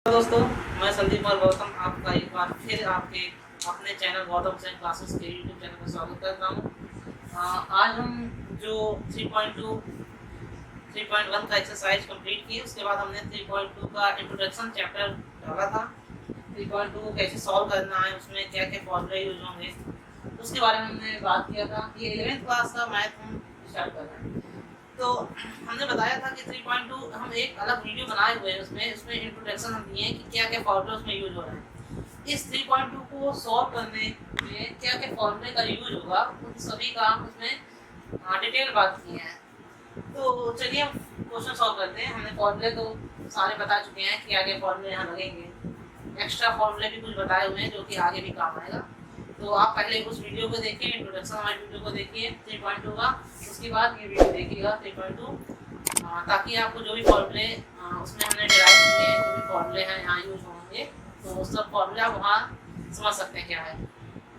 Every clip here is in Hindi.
दोस्तों, मैं संदीप और गौतम आपका एक बार फिर आपके अपने चैनल गौतम सेन क्लासेस के यूट्यूब चैनल में स्वागत करता हूँ। आज हम जो 3.2 3.1 का एक्सरसाइज कंप्लीट की, उसके बाद हमने 3.2 का इंट्रोडक्शन चैप्टर डाला था। 3.2 को कैसे सॉल्व करना है, उसमें क्या क्या फॉर्मूले यूज होंगे, उसके बारे में हमने बात किया था। ये 11th क्लास का मैथ हम स्टार्ट कर रहे हैं। तो हमने बताया था कि 3.2 हम एक अलग वीडियो बनाए हुए हैं, उसमें इंट्रोडक्शन हम दिए हैं कि क्या क्या फॉर्मूले उसमें यूज हो रहे हैं। इस 3.2 को सॉल्व करने में क्या क्या फॉर्मूले का यूज होगा, उन सभी का हम उसमें डिटेल बात की है। तो चलिए हम क्वेश्चन सॉल्व करते हैं। हमने फॉर्मूले तो सारे बता चुके हैं कि आगे फॉर्मूले यहाँ लगेंगे। एक्स्ट्रा फॉर्मूले भी कुछ बताए हुए हैं जो कि आगे भी काम आएगा। तो आप पहले उस वीडियो को देखिए, इंट्रोडक्शन वाली वीडियो को देखिए 3.2 का, उसके बाद ये वीडियो देखिएगा 3.2, ताकि आपको जो भी फॉर्मूले उसमें हमने डिराइव किए हैं, जो भी फॉर्मूले हैं यहाँ यूज होंगे, तो सब फॉर्मूले आप वहाँ समझ सकते हैं क्या है।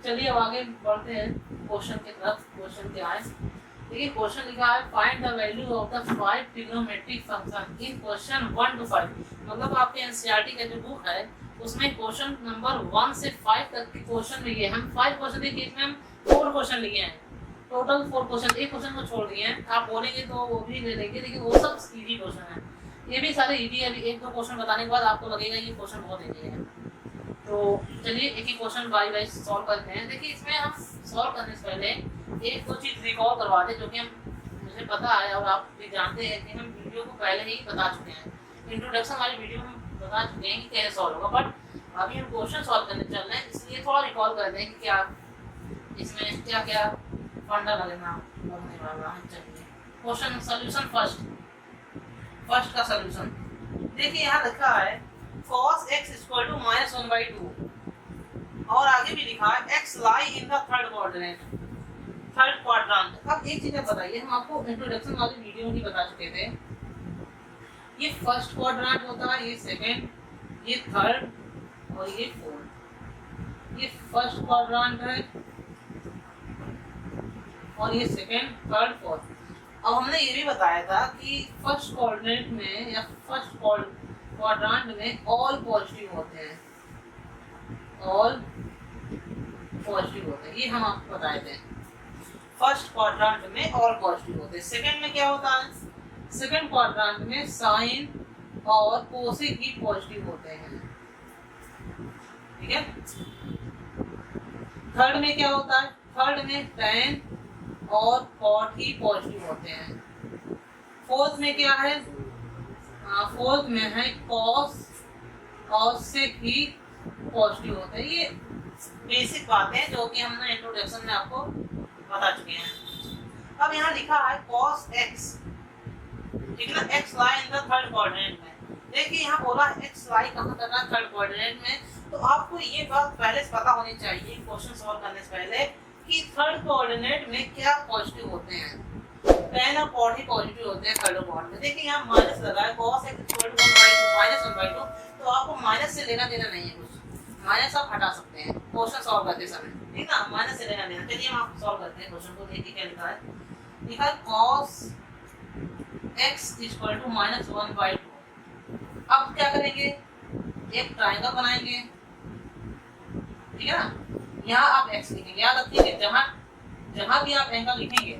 चलिए अब आगे बढ़ते हैं क्वेश्चन की तरफ। क्वेश्चन क्या है, देखिए क्वेश्चन लिखा है find the value of the 5 trigonometric function in question 1 to 5। मतलब आपके एनसीईआरटी का जो बुक है उसमें क्वेश्चन नंबर 1 से 5 तक के क्वेश्चन लिए। हम 5 क्वेश्चन देखिए, इसमें हम 4 क्वेश्चन लिए हैं, टोटल 4 क्वेश्चन। एक क्वेश्चन को छोड़ दिए हैं, आप बोलेंगे तो वो भी ले लेंगे, लेकिन वो सब इजी क्वेश्चन है। ये भी सारे इजी है। अभी एक दो क्वेश्चन बताने के बाद आपको लगेगा ये क्वेश्चन बहुत इजी है। तो चलिए एक ही क्वेश्चन बारी बारी सॉल्व करते हैं। देखिए इसमें हम सॉल्व करने से पहले एक दो चीज रिकॉल करवा दें, जो कि हम मुझे पता है और आप भी जानते हैं कि हम वीडियो को पहले ही बता चुके हैं। इंट्रोडक्शन वाली वीडियो में बता चुके हैं कि कैसे सॉल्व होगा, बट अभी हम क्वेश्चन सॉल्व करने चल रहे हैं, इसलिए थोड़ा रिकॉल कर दें कि क्या इसमें क्या क्या फंडा लगने वाला है। चलिए क्वेश्चन सॉल्यूशन फर्स्ट का सॉल्यूशन देखिए, यहाँ लिखा है cos x = -1/2 और आगे भी लिखा है x lie in the third quadrant. अब एक चीज बताइए, हम आपको इंट्रोडक्शन वाली वीडियो ही बता चुके थे, ये फर्स्ट क्वाड्रेंट होता है, ये सेकंड, ये थर्ड और ये फोर्थ। ये फर्स्ट क्वाड्रेंट है और ये सेकंड, थर्ड, फोर्थ। अब हमने ये भी बताया था कि फर्स्ट क्वाड्रेंट में या फर्स्ट क्वाड्रेंट में ऑल पॉजिटिव होते हैं, ऑल पॉजिटिव होते हैं, ये हम आपको बताए थे। फर्स्ट क्वाड्रेंट में ऑल पॉजिटिव होते हैं। सेकंड में क्या होता है, सेकंड क्वाड्रेंट में साइन और कोसेक ही पॉजिटिव होते हैं, ठीक है। थर्ड में क्या होता है, थर्ड में टेन और कॉट ही पॉजिटिव होते हैं। फोर्थ में क्या है, फोर्थ में है कॉस और सेक ही पॉजिटिव होते हैं। ये बेसिक बातें हैं जो कि हमने इंट्रोडक्शन में आपको बता चुके हैं। अब यहाँ लिखा है cos x, ठीक है ना, x lie in the third quadrant में। देखिए यहाँ बोला x lie कहाँ कर रहा है, थर्ड क्वाड्रेंट में। तो आपको ये बात पहले से पता होनी चाहिए क्वेश्चन सॉल्व करने से पहले कि थर्ड कोऑर्डिनेट में क्या पॉजिटिव होते हैं। टेन और कॉट ही पॉजिटिव होते हैं थर्ड क्वाड्रेंट में। देखिए यहाँ माइनस लगा है, cos x = -1/2, तो आपको माइनस से लेना देना नहीं है, कुछ माइनस आप हटा सकते हैं क्वेश्चन सॉल्व करते समय, ठीक ना, माइनस से लेना देना। चलिए हम आपको सॉल्व करते हैं क्वेश्चन को। देखिए क्या लिखा है, लिखा है cos x = -1/2। अब क्या करेंगे, एक ट्रायंगल बनाएंगे, ठीक है ना। यहाँ आप x लिखेंगे, याद रखिए जहाँ भी आप एंगल लिखेंगे,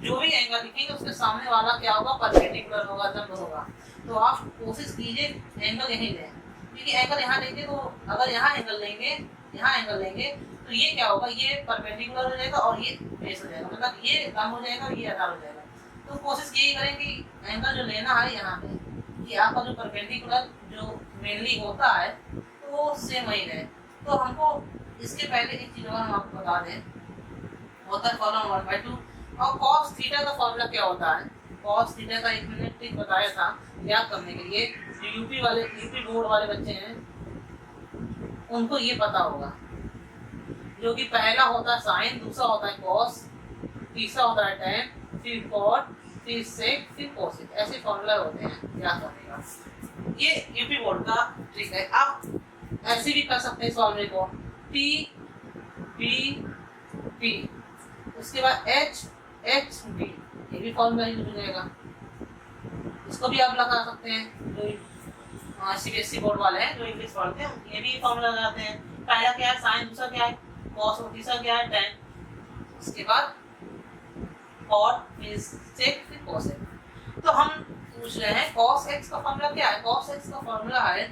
जो भी एंगल लिखेंगे उसके सामने वाला क्या होगा, परपेंडिकुलर होगा, लंब होगा। तो आप कोशिश कीजिए एंगल यहीं लें, क्योंकि एंगल यहाँ लेंगे तो अगर यहाँ एंगल लेंगे तो ये क्या होगा, ये परपेंडिकुलर हो जाएगा और ये बेस हो जाएगा, मतलब ये लंब हो जाएगा और ये आधार हो जाएगा। तो कोशिश यही करें कि एंगल जो लेना है यहाँ पे, कि आपका जो परपेंडिकुलर जो मेनली होता है तो वो सेम वही रहे। तो हमको इसके पहले एक चीज हम आपको बता दें, होता है फॉर्मूला 1/2। और cos थीटा का फॉर्मूला क्या होता है, cos थीटा का एक मैंने ट्रिक बताया था याद करने के लिए। जो यूपी बोर्ड वाले बच्चे हैं उनको ये पता होगा, जो कि पहला होता है साइन, दूसरा होता है cos, तीसरा होता है tan, फिर cot, फिर sec, फिर cosec। ऐसे फॉर्मूला होते हैं याद करने का। ये यूपी बोर्ड का ट्रिक है। आप ऐसे भी कर सकते हैं इस फॉर्मूले को, T B T, उसके बाद H H B, ये भी फॉर्मूला यूज हो जाएगा। इसको भी आप लगा सकते हैं, सीबीएसई बोर्ड वाले हैं जो इंग्लिश पढ़ते हैं, ये भी फॉर्मूला लगाते हैं। पहला क्या है साइन, दूसरा क्या है कॉस और तीसरा क्या है टेन। उसके बाद और फिर सेक फिर कोसेक। तो हम पूछ रहे हैं cos x का फॉर्मूला क्या है। cos x का फॉर्मूला है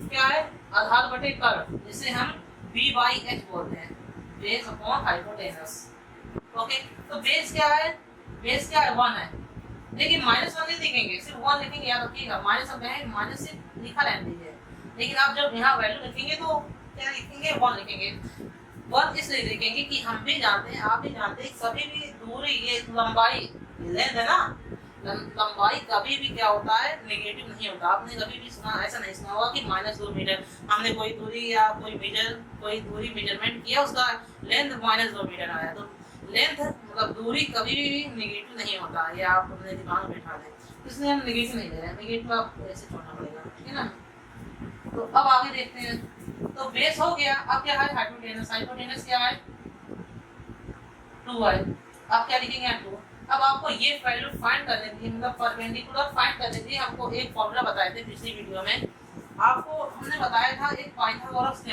क्या है आधार बटे कर्व, जिसे हम b/h बोलते हैं, बेस अपॉन हाइपोटेनस। ओके, तो बेस क्या है 1 है, लेकिन -1 नहीं लिखेंगे, सिर्फ 1 लिखेंगे, याद रखिएगा। माइनस अब है, माइनस से लिखा रहने दीजिए, लेकिन आप जब यहाँ वैल्यू लिखेंगे तो क्या लिखेंगे 1 लिखेंगे। 1 इसलिए लिखेंगे कि हम भी जानते हैं, आप भी जानते हैं, कभी भी दूरी, ये लंबाई लेंथ है ना, लंबाई कभी भी क्या होता है नेगेटिव नहीं होता। आपने कभी भी सुना, ऐसा नहीं सुना होगा कि -2 मीटर, हमने कोई दूरी या कोई दूरी मेजरमेंट किया, उसका लेंथ -2 मीटर आया, तो लेंथ मतलब दूरी कभी भी नेगेटिव नहीं होता, ये आप अपने दिमाग में बैठा दें। इसलिए हम नेगेटिव नहीं ले रहे हैं, नेगेटिव आपको ऐसे छोड़ना पड़ेगा, ठीक है ना। तो अब आगे देखते हैं, तो बेस हो गया। अब क्या है हाइपोटेनस, हाइपोटेनस क्या है 2 है, आप क्या लिखेंगे 2। अब आपको ये वैल्यू फाइंड करने के लिए, मतलब परपेंडिकुलर फाइंड करने के लिए हमको एक फॉर्मूला बताए थे पिछली वीडियो में। आपको हमने बताया था एक पाइथागोरस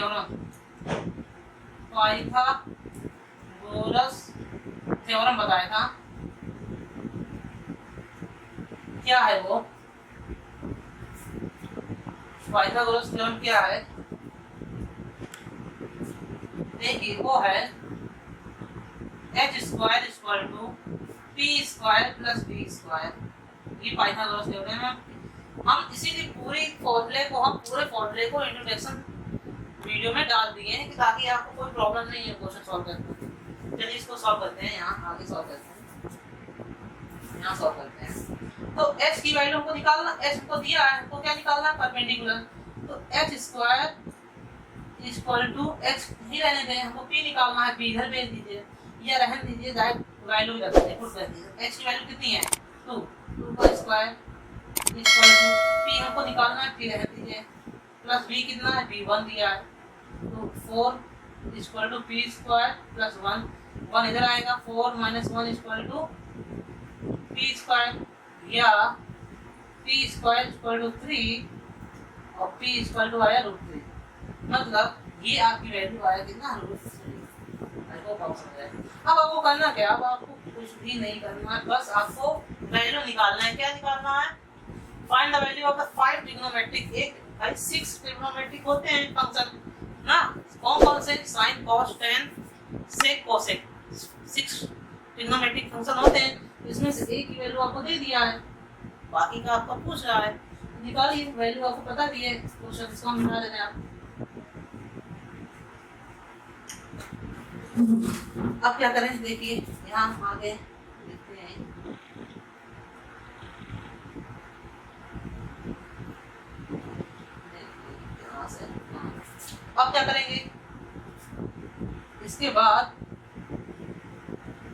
थ्योरम बताया था। क्या है वो पाइथागोरस थ्योरम क्या है, देखिए वो है h² = p² + b²। ये पाइथागोरस थ्योरम है। हम इसीलिए पूरे फॉर्मूले को इंट्रोडक्शन वीडियो में डाल दिए हैं कि ताकि आपको कोई प्रॉब्लम नहीं है क्वेश्चन सॉल्व करने में। चलिए इसको सॉल्व करते हैं, यहाँ आगे सॉल्व करते हैं, यहाँ सॉल्व करते हैं। तो h की वैल्यू हमको निकालना, h को दिया है, हमको क्या निकालना है परपेंडिकुलर। तो h² = h ही रहने दें, हमको p निकालना है, p इधर भेज दीजिए या रहने दीजिए, डायरेक्ट वैल्यू रख दीजिए, पुट कर दीजिए। h की वैल्यू कितनी है 2 का स्क्वायर = p हमको निकालना है, p रहने दीजिए, प्लस b कितना है b1 दिया है, तो 4 = p² + 1, 1 इधर आएगा, 4 - 1 = p², या p² = 3 और p = आया √3, मतलब ये आपकी वैल्यू आया कितना √3। अब आपको करना क्या, अब आपको कुछ भी नहीं करना है, बस आपको वैल्यू निकालना है। क्या निकालना है, find the value of the 5 trigonometric, एक भाई 6 ट्रिग्नोमेट्रिक होते हैं फंक्शन ना, कौन से sin cos tan sec cosec, 6 trigonometric function होते हैं। इसमें से एक की वैल्यू आपको दे दिया है, बाकी का आपको पूछ रहा है, निकालिए वैल्यू, आपको पता भी है, क्वेश्चन इसको हम बना देते हैं आप। अब क्या करें, देखिए यहाँ हम आगे देखते हैं। अब क्या करेंगे, इसके बाद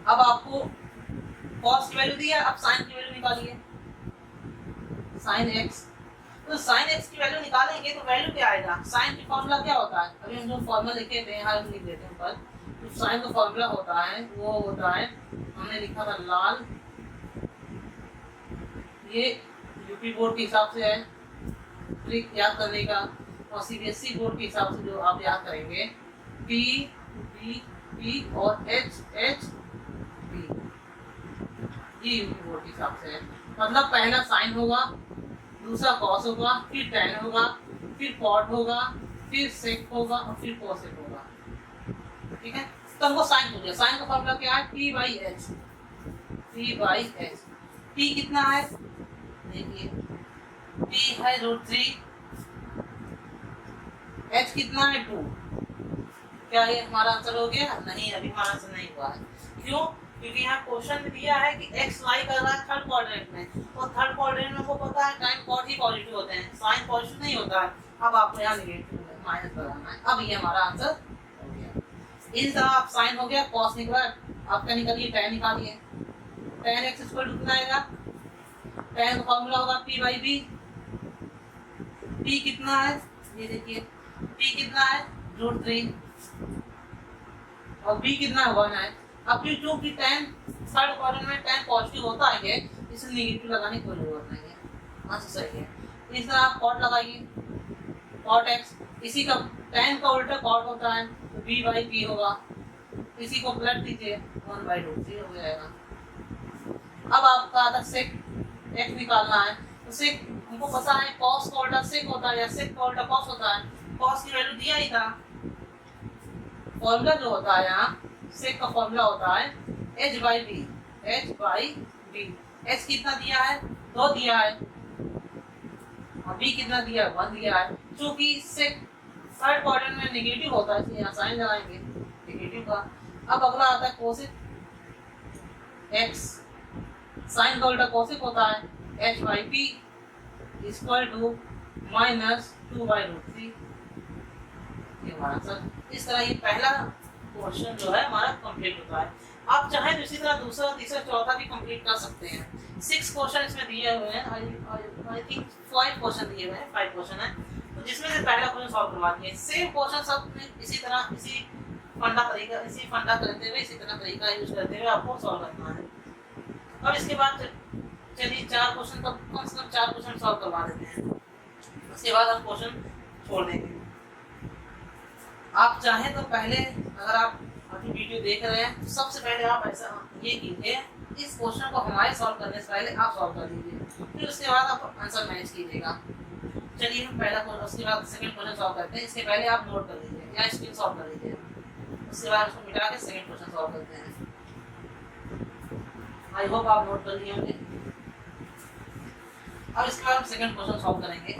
अब आपको cos की वैल्यू दी है, अब sin की वैल्यू निकालिए, sin x। तो sin x की वैल्यू निकालेंगे तो वैल्यू क्या आएगा, sin की फॉर्मूला क्या होता है, अभी हम जो फॉर्मूला लिखे थे यहाँ लिख देते हैं ऊपर। तो sin का फॉर्मूला होता है, वो होता है, हमने लिखा था लाल, ये यूपी बोर्ड के हिसाब से है, ट्रिक याद करने का, और सीबीएसई बोर्ड के हिसाब से जो आप याद करेंगे P B P और H H B, ये यूपी बोर्ड के हिसाब से है। मतलब पहला साइन होगा, दूसरा कॉस होगा, फिर टेन होगा, फिर कॉट होगा, फिर सेक होगा और फिर कोसेक होगा, ठीक है। तो हमको साइन हो गया, साइन का फॉर्मूला क्या है p/h, p/h। p कितना है देखिए, p है √3, h कितना है 2। क्या ये हमारा आंसर हो गया? नहीं, अभी हमारा आंसर नहीं हुआ है। क्यों? क्योंकि यहाँ क्वेश्चन दिया है कि x लाई कर रहा है थर्ड क्वाड्रेंट में, और थर्ड क्वाड्रेंट में को पता है टाइम कॉट ही पॉजिटिव होते हैं, साइन पॉजिटिव नहीं होता है। अब आपको यहाँ नेगेटिव माइनस लगाना है। अब ये हमारा आंसर हो गया। इस तरह आप साइन हो गया, कॉस निकला, आपका निकलिए tan निकालिए। tan x कितना आएगा, tan का फॉर्मूला होगा p/b। p कितना है ये देखिए, p कितना है √3 और b कितना है 1 है। अब क्योंकि tan थर्ड क्वाड्रेंट में tan पॉजिटिव होता है, इसलिए नेगेटिव लगाने की कोई जरूरत नहीं है, आंसर सही है। इस तरह आप कॉट लगाइए, कॉट एक्स, इसी का tan का उल्टा कॉट होता है तो b बाई पी होगा, इसी को पलट दीजिए 1/√3 हो जाएगा। अब आपका आता सेक एक्स निकालना है, तो सेक हमको पता है कॉस का उल्टा सेक होता है या सेक का उल्टा कॉस होता है, कॉस की वैल्यू दिया ही था, फॉर्मूला जो होता है यहाँ सेक का फॉर्मूला होता है h/b, h/b, h कितना दिया है 2 दिया है और b कितना दिया है 1 दिया है। चूंकि सेक थर्ड क्वाड्रेंट में नेगेटिव होता है इसलिए यहाँ साइन लगाएंगे नेगेटिव का। अब अगला आता है कोसेक x, साइन का उल्टा कोसेक होता है h/p इक्वल टू -2/√3। ये हमारा सर इस तरह ये पहला क्वेश्चन जो है हमारा कंप्लीट होता है। आप चाहे तो इसी तरह दूसरा तीसरा चौथा भी कंप्लीट कर सकते हैं। 6 क्वेश्चन इसमें दिए हुए हैं, आई थिंक 5 क्वेश्चन दिए हुए हैं, 5 क्वेश्चन है, तो जिसमें से पहला क्वेश्चन सॉल्व करवा दिए। सेम क्वेश्चन सब इसी तरह इसी फंडा करते हुए इसी तरह तरीका यूज करते हुए आपको सॉल्व करना है। अब इसके बाद चलिए 4 क्वेश्चन तो कम से कम 4 क्वेश्चन सॉल्व करवा देते हैं, उसके बाद हम क्वेश्चन छोड़ देंगे। आप चाहें तो पहले अगर आप अभी वीडियो देख रहे हैं तो सबसे पहले आप ऐसा ये कीजिए, इस क्वेश्चन को हमारे सॉल्व करने से पहले आप सॉल्व कर लीजिए, फिर उसके बाद आप आंसर मैच कीजिएगा। चलिए हम पहला क्वेश्चन, उसके बाद सेकंड क्वेश्चन सॉल्व करते हैं। इसके पहले आप नोट कर लीजिए या स्क्रीन शॉट कर लीजिए, उसके बाद उसको मिटा के सेकंड क्वेश्चन सॉल्व करते हैं। आई होप आप नोट कर लिए होंगे। अब इसके बाद हम सेकंड क्वेश्चन सॉल्व करेंगे।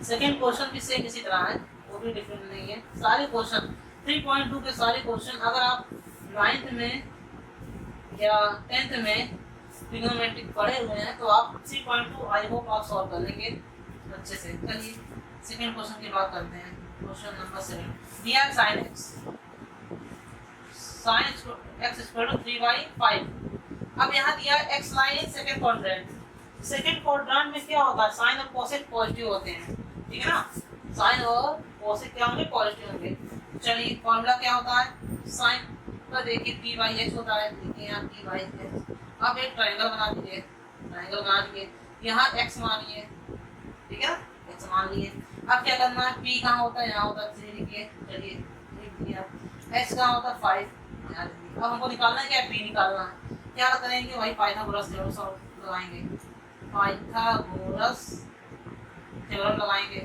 सेकंड क्वेश्चन भी सेम इसी तरह है, वो भी डिफरेंट नहीं है। सारे क्वेश्चन 3.2 के सारे क्वेश्चन अगर आप 9th में या 10th में ट्रिग्नोमेट्रिक पढ़े हुए हैं तो आप 3.2 आई होप आप सॉल्व कर लेंगे अच्छे से। चलिए सेकंड क्वेश्चन की बात करते हैं। क्वेश्चन नंबर 7 दिया है sin x, sin x equal to 3/5। अब यहाँ दिया है x line second quadrant. Second quadrant में क्या होता है, साइन और कोसेक पॉजिटिव होते हैं, ठीक है ना, साइन और कोसेक क्या होंगे पॉजिटिव होंगे। चलिए फॉर्मूला क्या होता है, साइन का देखिए p/x होता है, देखिए यहाँ p/x। अब एक ट्रायंगल बना दीजिए, ट्रायंगल बना दीजिए, यहाँ x मानिए, ठीक है ना, x मान लिए। अब क्या करना है, p कहाँ होता है, यहाँ होता है 3 लिखिए, चलिए लिख दिया। h कहाँ होता है 5, यहाँ लिखिए। अब हमको निकालना है क्या, p निकालना है। क्या करेंगे, वही पाइथागोरस थ्योरम लगाएंगे, पाइथागोरस थ्योरम लगाएंगे।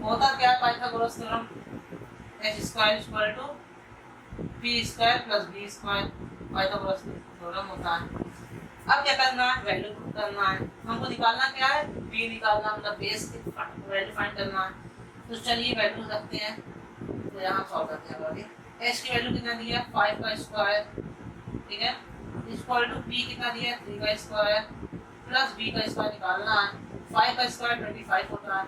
होता क्या है Pythagoras theorem, h² equal to p² plus b², Pythagoras theorem होता है। अब क्या करना है, वैल्यू पुट करना है। हमको निकालना क्या है, b निकालना, मतलब बेस की वैल्यू फाइंड करना है। तो चलिए वैल्यू रखते हैं, तो यहाँ सॉल्व करते हैं। आगे h की वैल्यू कितना दिया है 5 का स्क्वायर, ठीक है, इक्वल टू p कितना दिया है 3 का स्क्वायर प्लस b का स्क्वायर निकालना है। 5 का स्क्वायर 25 होता है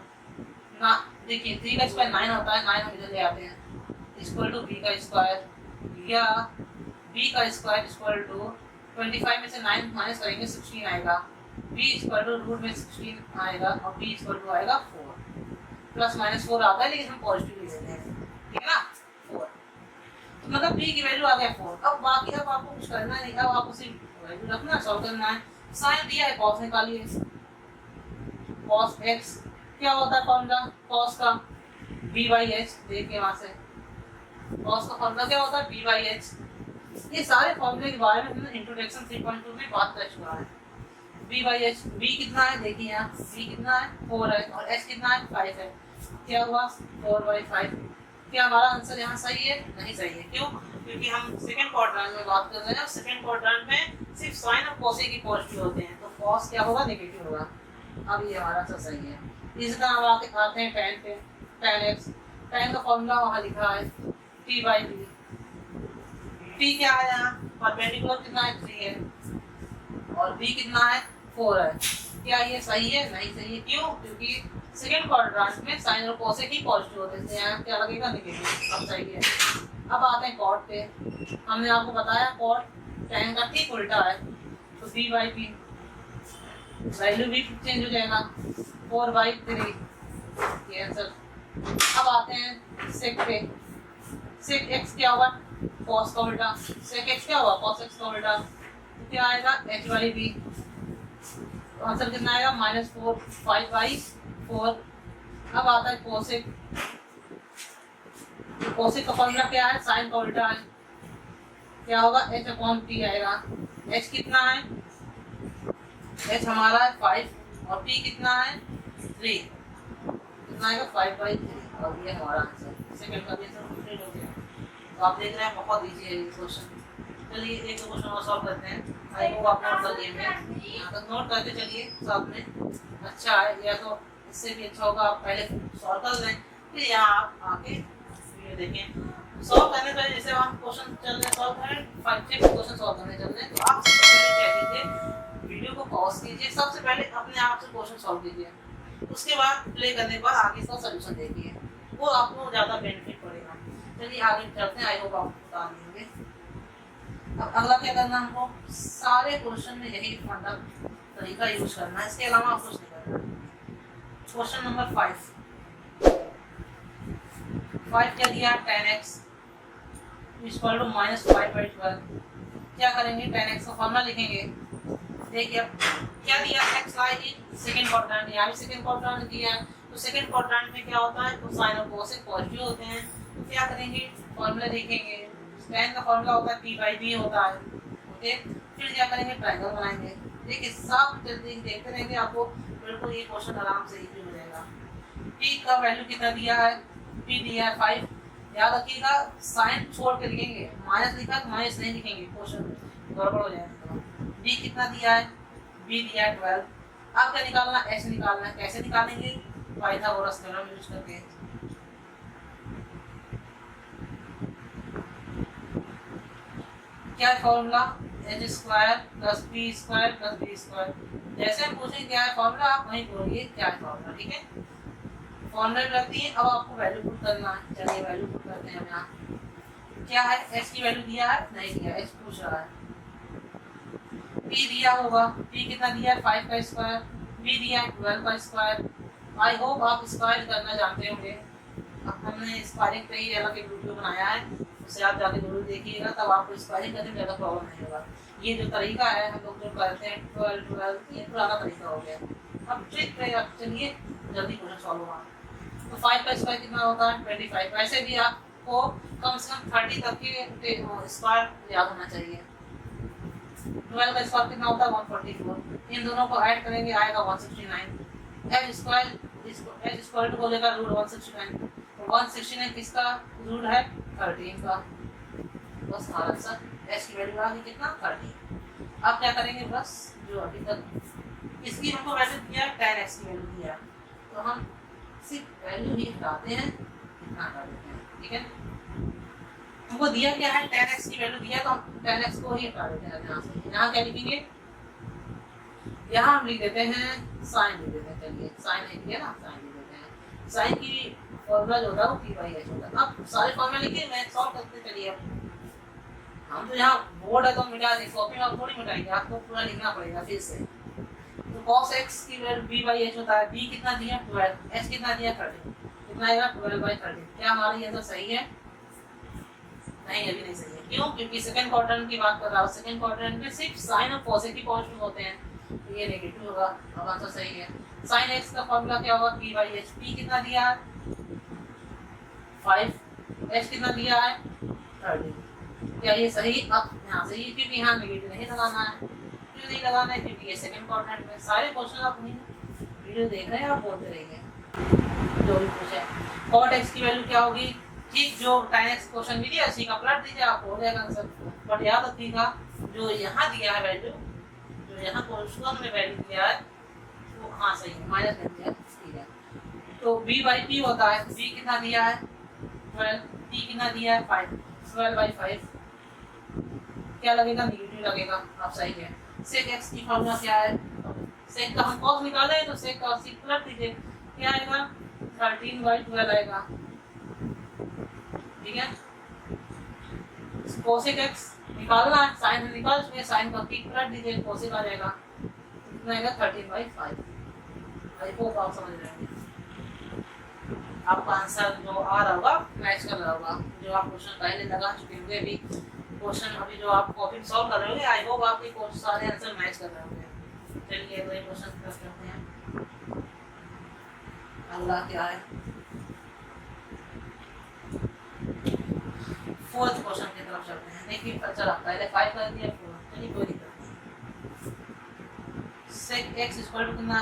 ना, देखिए 3 का स्क्वायर 9 होता है, 9 हम इधर ले आते हैं, इक्वल टू b का स्क्वायर या b का स्क्वायर इक्वल टू 25 में से 9 माइनस करेंगे 16 आएगा, b इक्वल टू रूट में 16 आएगा और b इक्वल टू आएगा 4, प्लस माइनस 4 आता है लेकिन हम पॉजिटिव ही लेते हैं, ठीक है ना 4, तो मतलब b की वैल्यू आ गया 4। अब बाकी अब आपको कुछ करना नहीं, अब आपको सिर्फ वैल्यू रखना, सॉल्व करना है। साइन दिया है, cos निकालिए, cos x क्या होता है फॉर्मूला cos का b/h, देखिए वहां से cos का फॉर्मूला क्या होता है b/h। ये सारे फॉर्मूले के बारे में हमने इंट्रोडक्शन 3.2 में बात कर चुका है। b/h, b कितना है, देखिए यहाँ b कितना है 4 है और h कितना है 5 है, क्या हुआ 4/5। क्या हमारा आंसर यहाँ सही है, नहीं सही है, क्यों, क्योंकि हम सेकंड क्वाड्रेंट में बात कर रहे हैं और सेकंड क्वाड्रेंट में सिर्फ साइन और कोसेक ही पॉजिटिव होते हैं, तो cos क्या होगा नेगेटिव होगा। अब ये हमारा आंसर सही है। इसी तरह हम आते हैं tan पे, tan x, tan का फॉर्मूला वहाँ लिखा है t/b, t क्या है यहाँ परपेंडिकुलर कितना है 3 है और b कितना है 4 है। क्या ये सही है, नहीं सही है, क्यों, क्योंकि सेकंड क्वाड्रेंट में साइन और कोसेक ही पॉजिटिव होते हैं, यहाँ क्या लगेगा नेगेटिव। अब सही है। अब आते हैं कॉट पे, हमने आपको बताया कॉट tan का ठीक उल्टा है, तो b/p वैल्यू भी चेंज हो जाएगा 4/3, ये आंसर। अब आते हैं सेक पे, सेक x क्या होगा cos का उल्टा, सेक x क्या होगा cos x का उल्टा, तो क्या आएगा h/b तो आंसर कितना आएगा -4 5/4। अब आता है कोसेक। कोसेक का फॉर्मूला क्या है, साइन का उल्टा है, क्या होगा h/t आएगा। h कितना है, h हमारा है 5 और t कितना है 3, कितना आएगा 5/3 और ये हमारा आंसर। सेकंड का भी आंसर कंप्लीट हो गया। तो आप देख रहे हैं बहुत इजी है ये क्वेश्चन। चलिए एक दो क्वेश्चन और सॉल्व करते हैं। आई होप आप नोट कर लिए हैं, यहाँ तक नोट करते चलिए साथ में। अच्छा है, या तो इससे भी अच्छा होगा आप पहले सॉल्व कर लें, फिर यहाँ आप आके वीडियो देखें। सॉल्व करने पहले जैसे हम क्वेश्चन चल रहे सॉल्व करें, 5 क्वेश्चन सॉल्व करने चल रहे हैं, तो आप सबसे पहले क्या कीजिए, वीडियो को पॉज कीजिए, सबसे पहले अपने आप से क्वेश्चन सॉल्व कीजिए, उसके बाद प्ले करने के बाद आगे इसका सोल्यूशन देखिए, वो आपको ज़्यादा बेनिफिट पड़ेगा। चलिए आगे चलते हैं, आई होप आपको बता देंगे। अब अगला क्या करना है, हमको सारे क्वेश्चन में यही फंडा तरीका यूज करना है, इसके अलावा आप कुछ नहीं करना। क्वेश्चन नंबर 5 क्या दिया, 10x इक्वल टू -5/12। क्या करेंगे, 10x का फॉर्मूला लिखेंगे। देखिए अब क्या दिया, x lie in second quadrant, यहाँ भी सेकंड क्वाड्रेंट दिया है, तो सेकंड क्वाड्रेंट में क्या होता है, कोसाइन और कोसेक पॉजिटिव होते हैं। तो क्या करेंगे, फॉर्मूला देखेंगे, tan का फॉर्मूला होता है p/b होता है, ओके। फिर क्या करेंगे, ट्रायंगल बनाएंगे। देखिए सब जल्दी देखते रहेंगे, आपको बिल्कुल ये क्वेश्चन आराम से इजी हो जाएगा। p का वैल्यू कितना दिया है, p दिया है 5। याद रखिएगा साइन छोड़ के लिखेंगे, माइनस लिखा तो माइनस नहीं लिखेंगे, क्वेश्चन गड़बड़ हो जाएगा। b कितना दिया है, b दिया है 12। अब क्या निकालना, h निकालना है। कैसे निकालेंगे, पाइथागोरस थ्योरम यूज करके। क्या है फॉर्मूला, h² + p² + b²। जैसे हम पूछेंगे क्या है फॉर्मूला, आप वहीं बोलिए क्या है फॉर्मूला, ठीक है। फॉर्मूला लगती है, अब आपको वैल्यू पुट करना है। चलिए वैल्यू पुट करते हैं हम यहाँ। क्या है, h की वैल्यू दिया है, नहीं दिया, h पूछ रहा है। p दिया होगा, p कितना दिया है 5 का स्क्वायर, b दिया है 12 का स्क्वायर। आई होप आप स्क्वायर करना जानते होंगे, अब हमने स्क्वायरिंग पे ही अलग एक वीडियो बनाया है, उसे आप जाके जरूर देखिएगा, तब आपको स्क्वायरिंग करने में ज़्यादा प्रॉब्लम नहीं होगा। ये जो तरीका है हम लोग जो करते हैं 12 ये पुराना तरीका हो गया। अब ट्रिक पे आप चलिए जल्दी क्वेश्चन सॉल्व होगा। तो 5 का स्क्वायर कितना होता है 25। वैसे भी आपको कम से कम 30 तक के स्क्वायर याद होना चाहिए। 12 का स्क्वायर कितना होता है 144। इन दोनों को ऐड करेंगे आएगा 169। h स्क्वायर बोलेगा √169। 169 किसका रूट है 13 का। बस हमारा आंसर h की वैल्यू आ गई कितना 13। अब क्या करेंगे, बस जो अभी तक इसकी हमको वैल्यू दिया 10x की वैल्यू दिया, तो हम सिर्फ वैल्यू ही हटाते हैं, इतना हटा देते हैं, ठीक है। हमको दिया क्या है 10x की वैल्यू दिया, तो हम 10x को ही हटा देते हैं यहाँ से। यहाँ क्या लिखेंगे, यहाँ हम लिख देते हैं साइन लिख देते हैं। चलिए साइन लिख दिया ना, साइन लिख देते हैं। साइन की फॉर्मूला जो होता है वो p/h होता है। अब सारे फॉर्मूला लिखिए, मैं सॉल्व करते चलिए। अब हम तो यहाँ बोर्ड है तो मिटा देंगे, कॉपी में आप थोड़ी मिटाएंगे, आपको पूरा लिखना पड़ेगा फिर से। तो cos x की वैल्यू p/h होता है। b कितना दिया 12, h कितना दिया 13, कितना आएगा 12/13। क्या हमारा ये आंसर सही है, नहीं अभी नहीं सही है। क्यों, क्योंकि सेकंड क्वाड्रेंट की बात कर रहा हूँ, सेकंड क्वाड्रेंट में सिर्फ साइन और पॉजिटिव पॉजिटिव होते हैं, तो ये नेगेटिव होगा। अब आंसर सही है। sin x का फॉर्मूला क्या होगा p/h। p कितना दिया है 5, h कितना दिया है 13। क्या ये सही, अब यहाँ से ये क्योंकि यहाँ नेगेटिव नहीं लगाना है, क्यों नहीं लगाना है, क्योंकि ये सेकंड क्वाड्रेंट में। सारे क्वेश्चन आप वीडियो देख रहे हैं, आप बोलते रहिए जो भी पूछे। cot x की वैल्यू क्या होगी, ठीक जो tan x क्वेश्चन भी दिया उसी का पलट दीजिए, आप हो जाएगा आंसर। बट याद रखिएगा जो यहाँ दिया है वैल्यू, जो यहाँ क्वेश्चन में वैल्यू दिया है वो हाँ सही है, माइनस कर दिया, ठीक है। तो b/p होता है, b कितना दिया है 12, p कितना दिया है 5, 12/5 क्या लगेगा, नेगेटिव लगेगा। अब सही है। sec x की फॉर्मूला क्या है, sec का हम cos निकाले हैं तो sec का sec पलट दीजिए, क्या आएगा 13/12 आएगा, ठीक है। cosec x निकालना है, sin निकाल चुके, sin का sec पलट दीजिए, cosec आ जाएगा, कितना आएगा 13/5। आई होप आप समझ रहे हैं। आपका आंसर जो आ रहा होगा मैच कर रहा होगा, जो आप क्वेश्चन पहले लगा चुके होंगे, अभी क्वेश्चन अभी जो आप कॉपी सॉल्व कर रहे होंगे, आई होप आपके सारे आंसर मैच कर रहे होंगे। चलिए अगले क्वेश्चन की तरफ चलते हैं। अगला क्या है, फोर्थ क्वेश्चन की तरफ चलते हैं। देखिए चला पहले 5 कर दिया 4, चलिए कोई दिक्कत नहीं। सेक x इक्वल टू कितना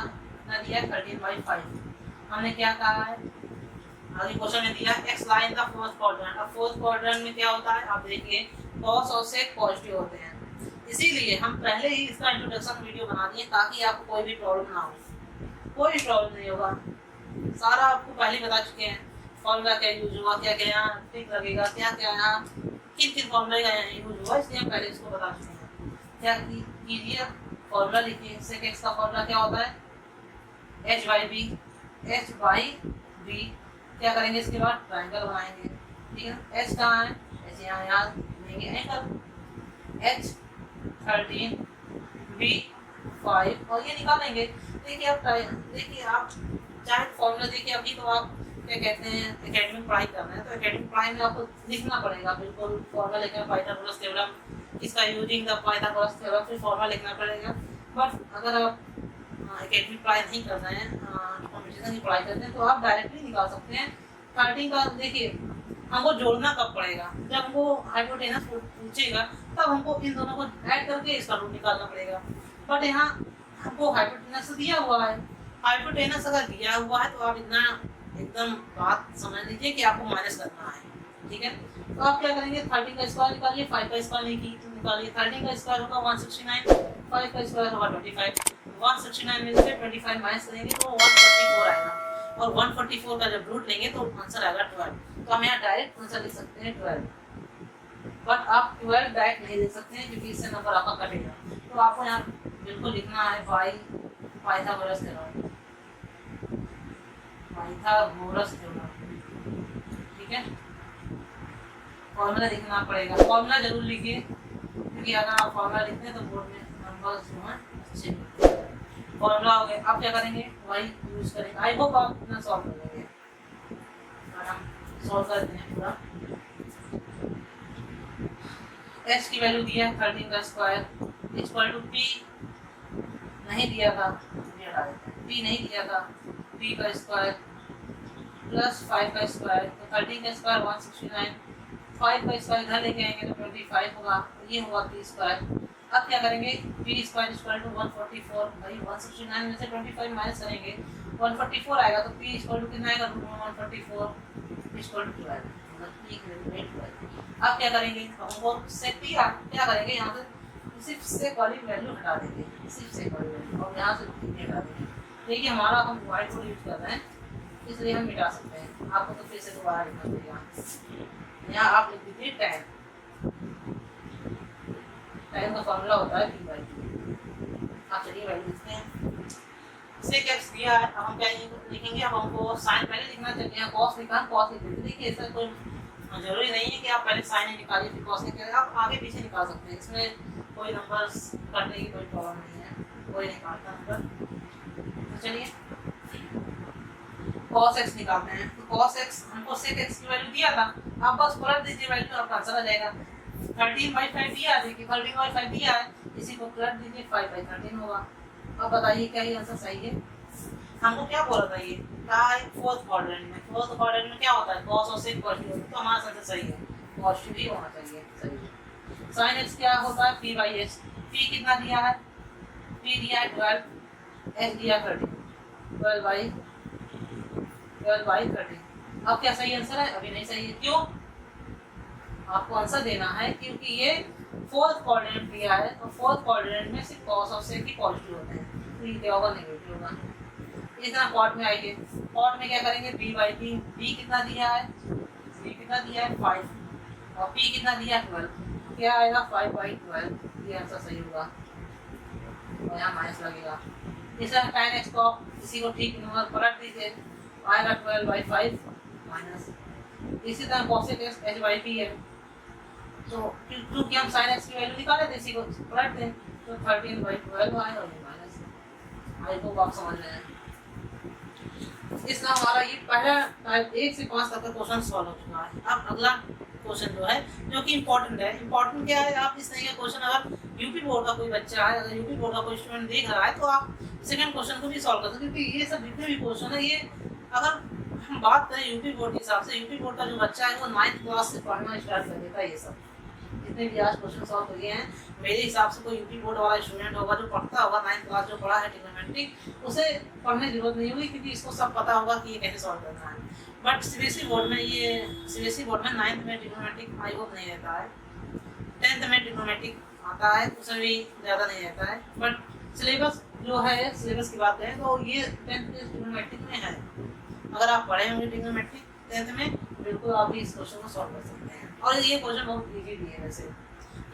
दिया 13/5। हमने क्या कहा है, आगे क्वेश्चन में दिया x lie in the fourth quadrant. अब फोर्थ क्वाड्रेंट में क्या होता है, आप देखिए cos और sec पॉजिटिव होते हैं, इसीलिए हम पहले ही इसका इंट्रोडक्शन वीडियो बना दिए ताकि आपको कोई भी प्रॉब्लम ना हो। कोई प्रॉब्लम नहीं होगा, सारा आपको पहले ही बता चुके हैं। फॉर्मूला क्या यूज हुआ, क्या क्या यहाँ टिक लगेगा, क्या क्या यहाँ किन किन फॉर्मूले का यहाँ यूज हुआ, इसलिए हम पहले इसको बता चुके हैं। क्या कीजिए, फॉर्मूला लिखिए। सेक एक्स का फॉर्मूला क्या होता है, H by B. H by B क्या करेंगे, इसके बाद ट्राइंगल बनाएंगे, ठीक है। एच कहाँ है, एच यहाँ लेंगे एंगल, एच 13 बी 5 और ये निकालेंगे। देखिए आप चाहे फॉर्मूला देखिए, अभी तो आप क्या कहते हैं एकेडमिक पढ़ाई कर रहे हैं, तो एकेडमिक पढ़ाई में आपको लिखना पड़ेगा बिल्कुल फॉर्मूला लिखना, पाइथागोरस थ्योरम, इसका यूजिंग द पाइथागोरस थ्योरम, फिर फॉर्मूला लिखना पड़ेगा। बट अगर आप एकेडमिक पढ़ाई नहीं कर रहे हैं, कॉम्पिटिशन की पढ़ाई करते हैं, तो आप डायरेक्टली निकाल सकते हैं। 13 का देखिए हमको जोड़ना कब पड़ेगा, जब हमको हाइपोटेनस पूछेगा तब हमको इन दोनों को ऐड करके इसका रूट निकालना पड़ेगा। बट यहाँ हमको हाइपोटेनस दिया हुआ है, हाइपोटेनस अगर दिया हुआ है तो आप इतना एकदम बात समझ लीजिए कि आपको माइनस करना है, ठीक है। तो आप क्या करेंगे, 13 का स्क्वायर निकालिए, 5 का स्क्वायर निकालिए। 13 का स्क्वायर होगा 169, 5 का स्क्वायर होगा 25। 169 में से 25 माइनस करेंगे तो 144 आएगा, और 144 का जब रूट लेंगे तो आंसर आएगा 12। तो हम यहाँ डायरेक्ट आंसर लिख सकते हैं 12, बट आप 12 डायरेक्ट नहीं लिख सकते हैं क्योंकि इससे नंबर आपका कटेगा। तो आपको यहाँ बिल्कुल लिखना है by Pythagoras theorem, Pythagoras theorem, ठीक है। फॉर्मूला लिखना पड़ेगा, फॉर्मूला जरूर लिखिए क्योंकि अगर आप फॉर्मूला लिखते हैं तो बोर्ड में नंबर्स जो हैं अच्छे मिलते हैं। फॉर्मूला हो गया, आप क्या करेंगे, वाई यूज करेंगे। आई होप आप इतना सॉल्व कर लेंगे, और हम सॉल्व करते हैं पूरा। एच की वैल्यू दिया है 13 का स्क्वायर इक्वल टू पी नहीं दिया था, पी नहीं दिया था, पी का स्क्वायर प्लस 5 का स्क्वायर, तो 13 का स्क्वायर 169, 5 का स्क्वायर इधर लेके आएंगे तो 25 होगा, ये होगा पी स्क्वायर। अब क्या करेंगे, पी स्क्वायर इक्वल टू 144, भाई 169 में से 25 माइनस करेंगे 144 आएगा, तो पी इक्वल टू कितना आएगा, 144 इक्वल टू 12, मतलब पी की वैल्यू 12। अब क्या करेंगे, हमको से पी क्या करेंगे, यहाँ से सिर्फ से वाली वैल्यू हटा देंगे, सिर्फ से वाली वैल्यू, और यहाँ से पी हटा देंगे। देखिए हमारा हम वाइट बोर्ड यूज कर रहे हैं इसलिए हम मिटा सकते हैं, आपको तो फिर से दोबारा लिखना पड़ेगा। यहाँ आप लिख दीजिए tan, tan का फॉर्मूला होता है p बाई q। आप चलिए वैल्यू लिखते हैं, सेक एक्स दिया है, अब हम क्या लिखेंगे, अब हमको साइन पहले लिखना चाहिए, यहाँ cos लिखा, cos लिख देते। देखिए ऐसा कोई जरूरी नहीं है कि आप पहले साइन निकालिए फिर cos निकालिए, आप आगे पीछे निकाल सकते हैं, इसमें कोई नंबर्स करने की कोई प्रॉब्लम नहीं है, कोई नहीं काटता नंबर। तो चलिए cos x निकालते हैं, तो cos x हमको sec x की वैल्यू दिया था, आप बस पलट दीजिए वैल्यू, आपका आंसर आ जाएगा। 13/5 दिया है, देखिए 13/5 दिया है, इसी को पलट दीजिए 5/13 होगा। अब बताइए क्या ये आंसर सही है, हमको क्या बोला था, ये कहा है फोर्थ क्वाड्रेंट में, फोर्थ क्वाड्रेंट में क्या होता है, cos और sec पॉजिटिव, तो हमारा आंसर सही है, पॉजिटिव ही होना चाहिए, सही है। sin x क्या होता है, p/s, p कितना दिया है, p दिया है 12, s दिया 13, 12/13। अब क्या सही आंसर है, अभी नहीं सही है, क्यों, आपको आंसर देना है क्योंकि ये फोर्थ क्वाड्रेंट दिया है, तो फोर्थ क्वाड्रेंट में सिर्फ cos और sec ही पॉजिटिव होते हैं, तो ये क्या होगा, नेगेटिव होगा। इस तरह क्वाड में आइए, क्वाड में क्या करेंगे, b/p, b कितना दिया है, b कितना दिया है 5, और p कितना दिया है 12, क्या आएगा 5/12, ये आंसर सही होगा, और यहाँ माइनस लगेगा। इस तरह tan x को इसी को ठीक नंबर पलट दीजिए, आएगा 12/5 माइनस। इसी तरह cos x h/p है, तो क्योंकि हम sin x की वैल्यू निकाले थे, इसी को पलट दें तो 13/12 आएगा, और माइनस। आई होप आप समझ रहे हैं। इस तरह हमारा ये पहला टाइप 1 से 5 तक का क्वेश्चन सॉल्व हो चुका है। अब अगला क्वेश्चन जो है, जो कि इम्पोर्टेंट है, इम्पोर्टेंट क्या है, आप इस तरह का क्वेश्चन अगर यूपी बोर्ड का कोई बच्चा है, अगर यूपी बोर्ड का कोई स्टूडेंट देख रहा है तो आप सेकंड क्वेश्चन को भी सॉल्व कर सकते हैं, क्योंकि ये सब जितने भी क्वेश्चन है ये अगर हम बात करें यूपी बोर्ड के हिसाब से, यूपी बोर्ड का जो बच्चा है वो 9th क्लास से पढ़ना स्टार्ट कर देता है। ये सब जितने भी आज क्वेश्चन सॉल्व हुए हैं मेरे हिसाब से कोई यूपी बोर्ड वाला स्टूडेंट होगा जो पढ़ता होगा 9th क्लास जो पढ़ा है ट्रिग्नोमेट्री, उसे पढ़ने की जरूरत नहीं होगी, क्योंकि इसको सब पता होगा कि ये कैसे सॉल्व करना है। बट सीबीएसई बोर्ड में 9th में ट्रिग्नोमेट्रिक आई होप नहीं रहता है, 10th में ट्रिग्नोमेट्रिक आता है, उसमें भी ज़्यादा नहीं रहता है। बट सिलेबस जो है, सिलेबस की बात करें तो ये 10th में ट्रिग्नोमेट्रिक में है। अगर आप पढ़े होंगे ट्रिग्नोमेट्रिक 10th में, बिल्कुल आप भी इस क्वेश्चन को सॉल्व कर सकते हैं। और ये क्वेश्चन बहुत ईजी भी है वैसे,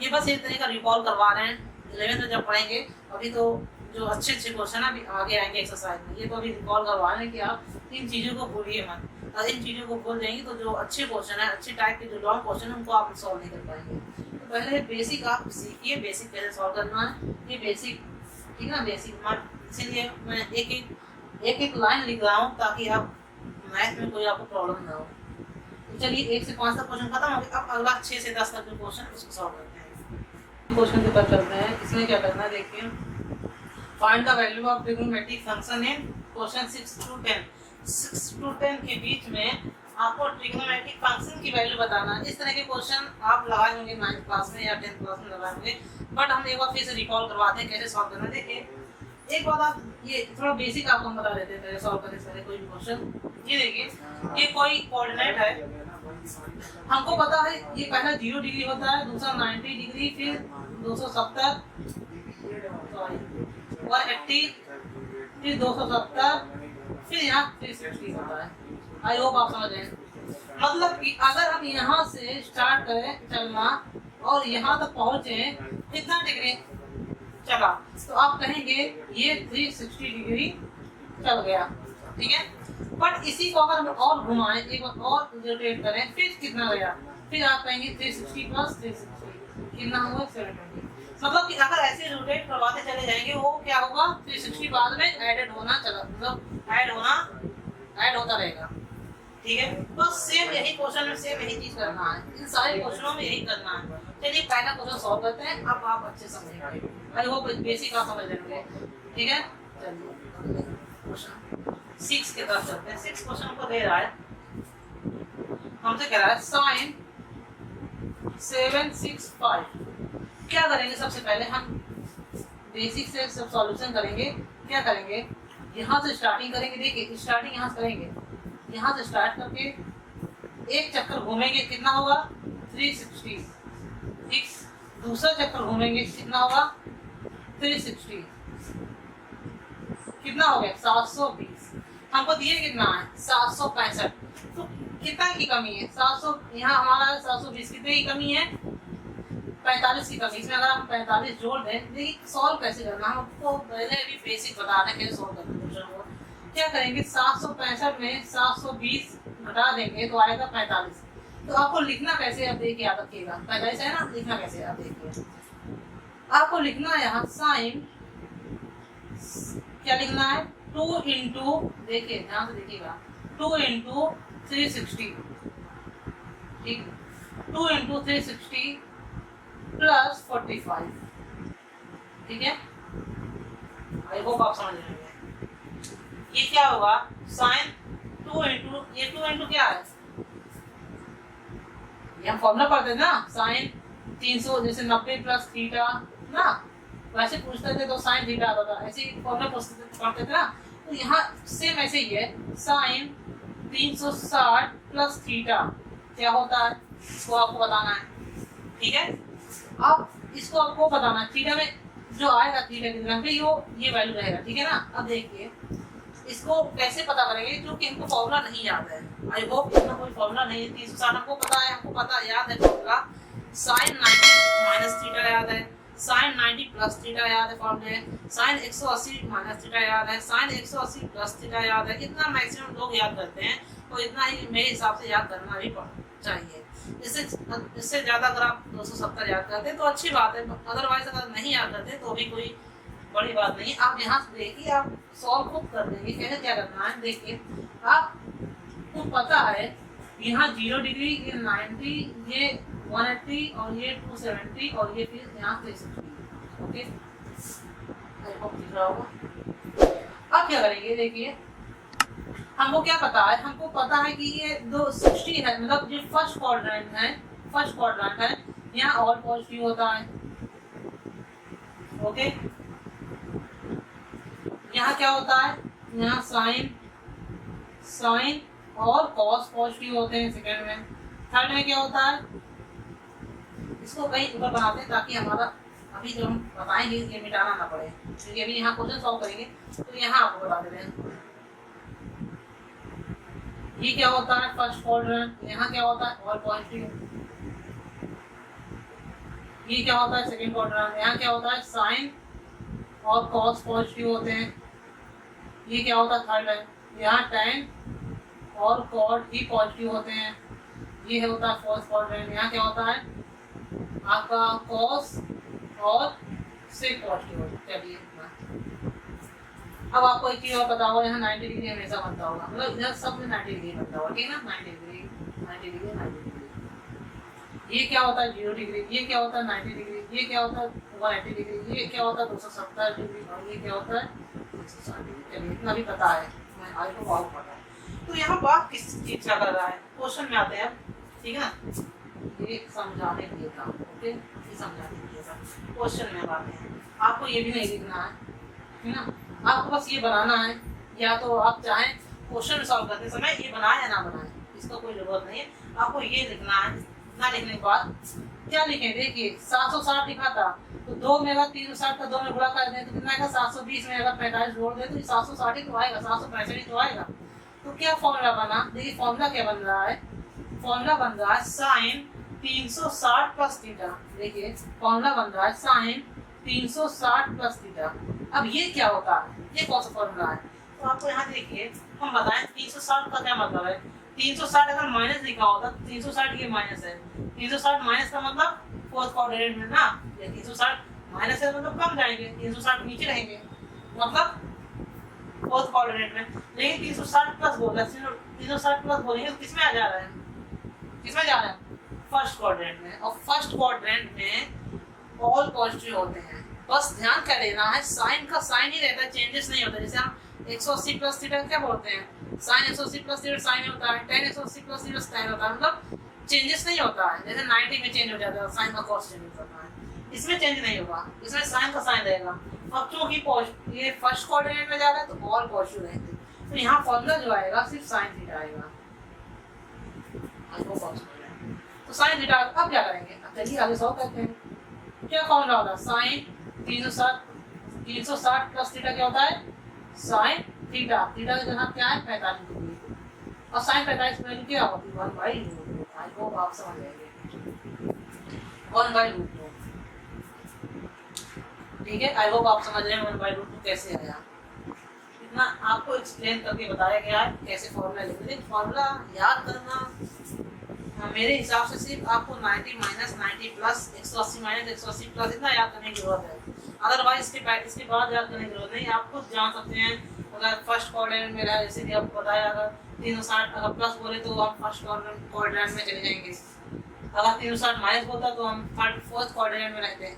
ये बस एक तरीके का रिकॉल करवा रहे हैं। 11th में जब पढ़ेंगे अभी तो जो अच्छे क्वेश्चन है अभी आगे आएंगे एक्सरसाइज में, ये तो अभी रिकॉल करवा रहे हैं कि आप इन चीज़ों को भूलिए मत। अगर इन चीज़ों को भूल जाएंगे तो जो अच्छे क्वेश्चन है, अच्छे टाइप के जो लॉन्ग क्वेश्चन है उनको आप सॉल्व नहीं कर पाएंगे। तो पहले बेसिक आप सीखिए, बेसिक कैसे सॉल्व करना है, ये बेसिक, ठीक है ना, बेसिक। इसीलिए मैं एक लाइन लिख रहा हूँ ताकि आप मैथ में कोई आपको प्रॉब्लम ना हो। तो चलिए 1 से 5 तक क्वेश्चन खत्म हो गया, अब अगला 6 से 10 तक जो क्वेश्चन उसको सॉल्व करते हैं। क्वेश्चन के तरफ चलते हैं। इसमें क्या करना है देखिए, find the value of trigonometric function in question 6 to 10। 6 to 10 के बीच में आपको ट्रिग्नोमेट्रिक फंक्शन की वैल्यू बताना है। इस तरह के क्वेश्चन आप लगाए होंगे 9th क्लास में या 10th क्लास में लगाए होंगे, बट हम एक बार फिर से रिकॉल करवाते हैं कैसे सॉल्व करना है। देखिए एक बात आप ये थोड़ा बेसिक आपको बता देते हैं पहले सॉल्व करने से पहले कोई भी क्वेश्चन। ये देखिए, ये कोई कोऑर्डिनेट है, हमको पता है ये पहला 0 डिग्री होता है, दूसरा 90 डिग्री, फिर 270, सॉरी 180, फिर 270, फिर यहाँ 360 होता है। आई होप आप समझ रहे हैं। मतलब कि अगर हम यहाँ से स्टार्ट करें चलना और यहाँ तक पहुँचे कितना डिग्री चला, तो आप कहेंगे ये 360 डिग्री चल गया, ठीक है। बट इसी को अगर हम और घुमाएं, एक बार और रोटेट करें, फिर कितना गया, फिर आप कहेंगे 360 प्लस 360 कितना हुआ 720। मतलब कि अगर ऐसे रोटेट करवाते चले जाएंगे वो क्या होगा, 360 बाद में ऐड होना चला, मतलब ऐड होता रहेगा, ठीक है। तो सेम यही क्वेश्चन में सेम यही चीज करना है, इन सारे क्वेश्चनों में यही करना है। चलिए पहला क्वेश्चन सॉल्व करते हैं, अब आप अच्छे समझेंगे, आई होप बेसिक आप समझ लेंगे, ठीक है। चलिए क्वेश्चन 6 के तरफ चलते हैं। 6 क्वेश्चन को दे रहा है, हमसे कह रहा है साइन 765। क्या करेंगे, सबसे पहले हम बेसिक से सब सॉल्यूशन करेंगे। क्या करेंगे, यहाँ से स्टार्टिंग करेंगे। देखिए स्टार्टिंग यहाँ से करेंगे, यहाँ से स्टार्ट करके एक चक्कर घूमेंगे, कितना होगा 360, ठीक। दूसरा चक्कर घूमेंगे, कितना होगा 360, कितना हो गया 720। हमको दिए कितना है 765, तो कितना की कमी है 700, यहाँ हमारा 720, कितने की कमी है 45 की कमी। इसमें अगर हम 45 जोड़ दें, देखिए सॉल्व कैसे करना, हमको पहले भी बेसिक बता रहे कैसे सॉल्व करना क्वेश्चन को। क्या करेंगे 765 में 720 घटा देंगे तो आएगा 45। तो आपको लिखना कैसे, आप देखिए याद रखिएगा, 45 है ना, लिखना कैसे आप देखिए। आपको लिखना है यहाँ साइन, क्या लिखना है 2 इंटू, देखिए ध्यान से देखिएगा 2 इंटू 360, ठीक, 2 इंटू 360 प्लस 45, ठीक है। आई होप आप समझ रहे हैं। ये क्या होगा साइन 2 इंटू, ये 2 इंटू क्या है, ये हम फॉर्मूला पढ़ते थे ना, साइन 300 जैसे 90 प्लस थीटा ना, वैसे पूछते थे तो साइन थीटा आता था, ऐसे ही फॉर्मूला पढ़ते थे ना। तो यहाँ सेम ऐसे ही है, साइन 360 प्लस थीटा क्या होता है, इसको आपको बताना है, ठीक है। अब इसको आपको बताना है, थीटा में जो आएगा थीटा कितना पे ये वैल्यू रहेगा, ठीक है ना। अब देखिए इसको कैसे पता करेंगे, क्योंकि हमको फॉर्मूला नहीं याद है। आई होप इसमें कोई फॉर्मूला नहीं है। 360 हमको पता है, हमको पता याद है फॉर्मूला, साइन 90 माइनस थीटा याद है, साइन 90 प्लस थीटा याद है फॉर्मूले, साइन 180 माइनस थीटा याद है, साइन 180 प्लस थीटा याद है। इतना मैक्सिमम लोग याद करते हैं, तो इतना ही मेरे हिसाब से याद करना भी चाहिए। इससे ज़्यादा अगर आप 270 याद करते हैं तो अच्छी बात है, अदरवाइज अगर नहीं याद करते तो भी कोई बड़ी बात नहीं। आप यहाँ से देखिए, आप सॉल्व खुद कर देंगे। कैसे क्या करना है देखिए, आपको पता है यहाँ 0 डिग्री, ये 90, ये 180 और ये 270 और ये फिर यहाँ 360, ओके, आई होप दिख रहा होगा। अब क्या करेंगे, देखिए हमको क्या पता है, हमको पता है कि ये 260 है, मतलब जो फर्स्ट क्वाड्रेंट है यहाँ ऑल पॉजिटिव होता है। ओके, यहाँ क्या होता है, यहाँ साइन और कॉस पॉजिटिव होते हैं सेकंड में। थर्ड में क्या होता है, इसको कहीं ऊपर बनाते हैं ताकि हमारा अभी जो हम बताएंगे ये मिटाना ना पड़े, क्योंकि अभी यहाँ क्वेश्चन सॉल्व करेंगे तो यहाँ आपको बता देते हैं। ये क्या होता है फर्स्ट क्वाड्रेंट, यहाँ क्या होता है ऑल पॉजिटिव। ये क्या होता है सेकंड क्वाड्रेंट, यहाँ क्या होता है साइन और कॉस पॉजिटिव होते हैं। ये क्या होता है थर्ड है, यहाँ टेन और कॉट ही पॉजिटिव होते हैं। ये होता है फोर्थ क्वाड्रेंट, यहाँ क्या होता है आपका कॉस और सेक पॉजिटिव होता है। चलिए अब आपको एक चीज और पता होगा, यहाँ 90 डिग्री हमेशा बनता होगा, मतलब इधर सब में 90 डिग्री बनता होगा, ठीक है ना, 90 डिग्री 90 डिग्री 90 डिग्री। ये क्या होता है 0 डिग्री, ये क्या होता है 90 डिग्री, ये क्या होता है 180 डिग्री, ये क्या होता है 270 डिग्री और ये क्या होता है 160 डिग्री। चलिए इतना भी पता है, मैं आज को बहुत पता है। तो यहाँ बात किस चीज का कर रहा है, क्वेश्चन में आते हैं, ठीक है ना, ये समझाने के लिए था। ओके, ये समझाने के लिए था, क्वेश्चन में बातें हैं, आपको ये भी नहीं लिखना है ना, आपको बस ये बनाना है, या तो आप चाहें क्वेश्चन सॉल्व करते समय ये बनाए या ना बनाए, इसका कोई जरूरत नहीं है, आपको ये लिखना है। ना लिखने के बाद क्या लिखें, देखिए 760 लिखा था तो 2 में अगर 360 का 2 में गुणा कर दें तो कितना आएगा, 720 में अगर 45 जोड़ दें तो 760 तो आएगा, 765 तो आएगा। तो क्या फॉर्मूला बना, देखिए फॉर्मूला क्या बन रहा है, फॉर्मूला बन रहा है साइन 360 प्लस थीटा। देखिए फॉर्मूला बन रहा है साइन 360 प्लस थीटा। अब ये क्या होता है, ये कौन सा फॉर्मूला है, तो आपको यहाँ देखिए हम बताएं 360 का क्या मतलब है। 360 अगर माइनस लिखा होता तो 360 ये माइनस है, 360 माइनस का मतलब फोर्थ क्वाड्रेंट में ना, ये 360 माइनस है मतलब कम जाएंगे, 360 नीचे रहेंगे मतलब फोर्थ क्वाड्रेंट में। लेकिन 360 प्लस बोल रहा है, 360 प्लस बोलेंगे तो किसमें आ जा रहा है, किसमें जा रहा है फर्स्ट क्वाड्रेंट में, और फर्स्ट क्वाड्रेंट में ऑल पॉजिटिव होते हैं। बस ध्यान क्या देना है, साइन का साइन ही रहता है, चेंजेस नहीं होता। जैसे हम 180 प्लस थीटा क्या बोलते हैं, साइन 180 प्लस थीटा साइन होता है, tan 180 प्लस थीटा tan होता है, मतलब चेंजेस नहीं होता है। जैसे 90 में चेंज हो जाता है, साइन का कॉस चेंज होता है, इसमें चेंज नहीं होगा, इसमें साइन का साइन रहेगा। अब क्योंकि ये फर्स्ट क्वाड्रेंट में जा रहा है तो ऑल पॉजिटिव रहेंगे, तो यहाँ फॉर्मूला जो आएगा सिर्फ साइन थीटा आएगा। तो साइन थीटा, अब क्या करेंगे, अब चलिए आगे सॉल्व करते हैं। क्या फॉर्मूला होता है, साइन 360 प्लस थीटा क्या होता है साइन थीटा, थीटा का जगह क्या है 45 डिग्री, और साइन 45 वैल्यू क्या होती है 1/√2। आई होप आप समझ जाएंगे 1/√2, ठीक है, आई होप आप समझ रहे हैं 1/√2 कैसे आया। इतना आपको एक्सप्लेन करके बताया गया है कैसे फॉर्मूला लिखते हैं। फॉर्मूला याद करना मेरे हिसाब से सिर्फ आपको 90 माइनस 90 प्लस 180 माइनस 180 प्लस इतना याद करने की जरूरत है, अदरवाइज इसके बाद याद करने की जरूरत नहीं। आप खुद जान सकते हैं, अगर फर्स्ट क्वाड्रेंट में रहा, जैसे कि आपको बताया, अगर 360 अगर प्लस बोले तो हम फर्स्ट क्वाड्रेंट में चले जाएंगे, अगर 360 माइनस बोलता तो हम फोर्थ क्वाड्रेंट में रहते हैं,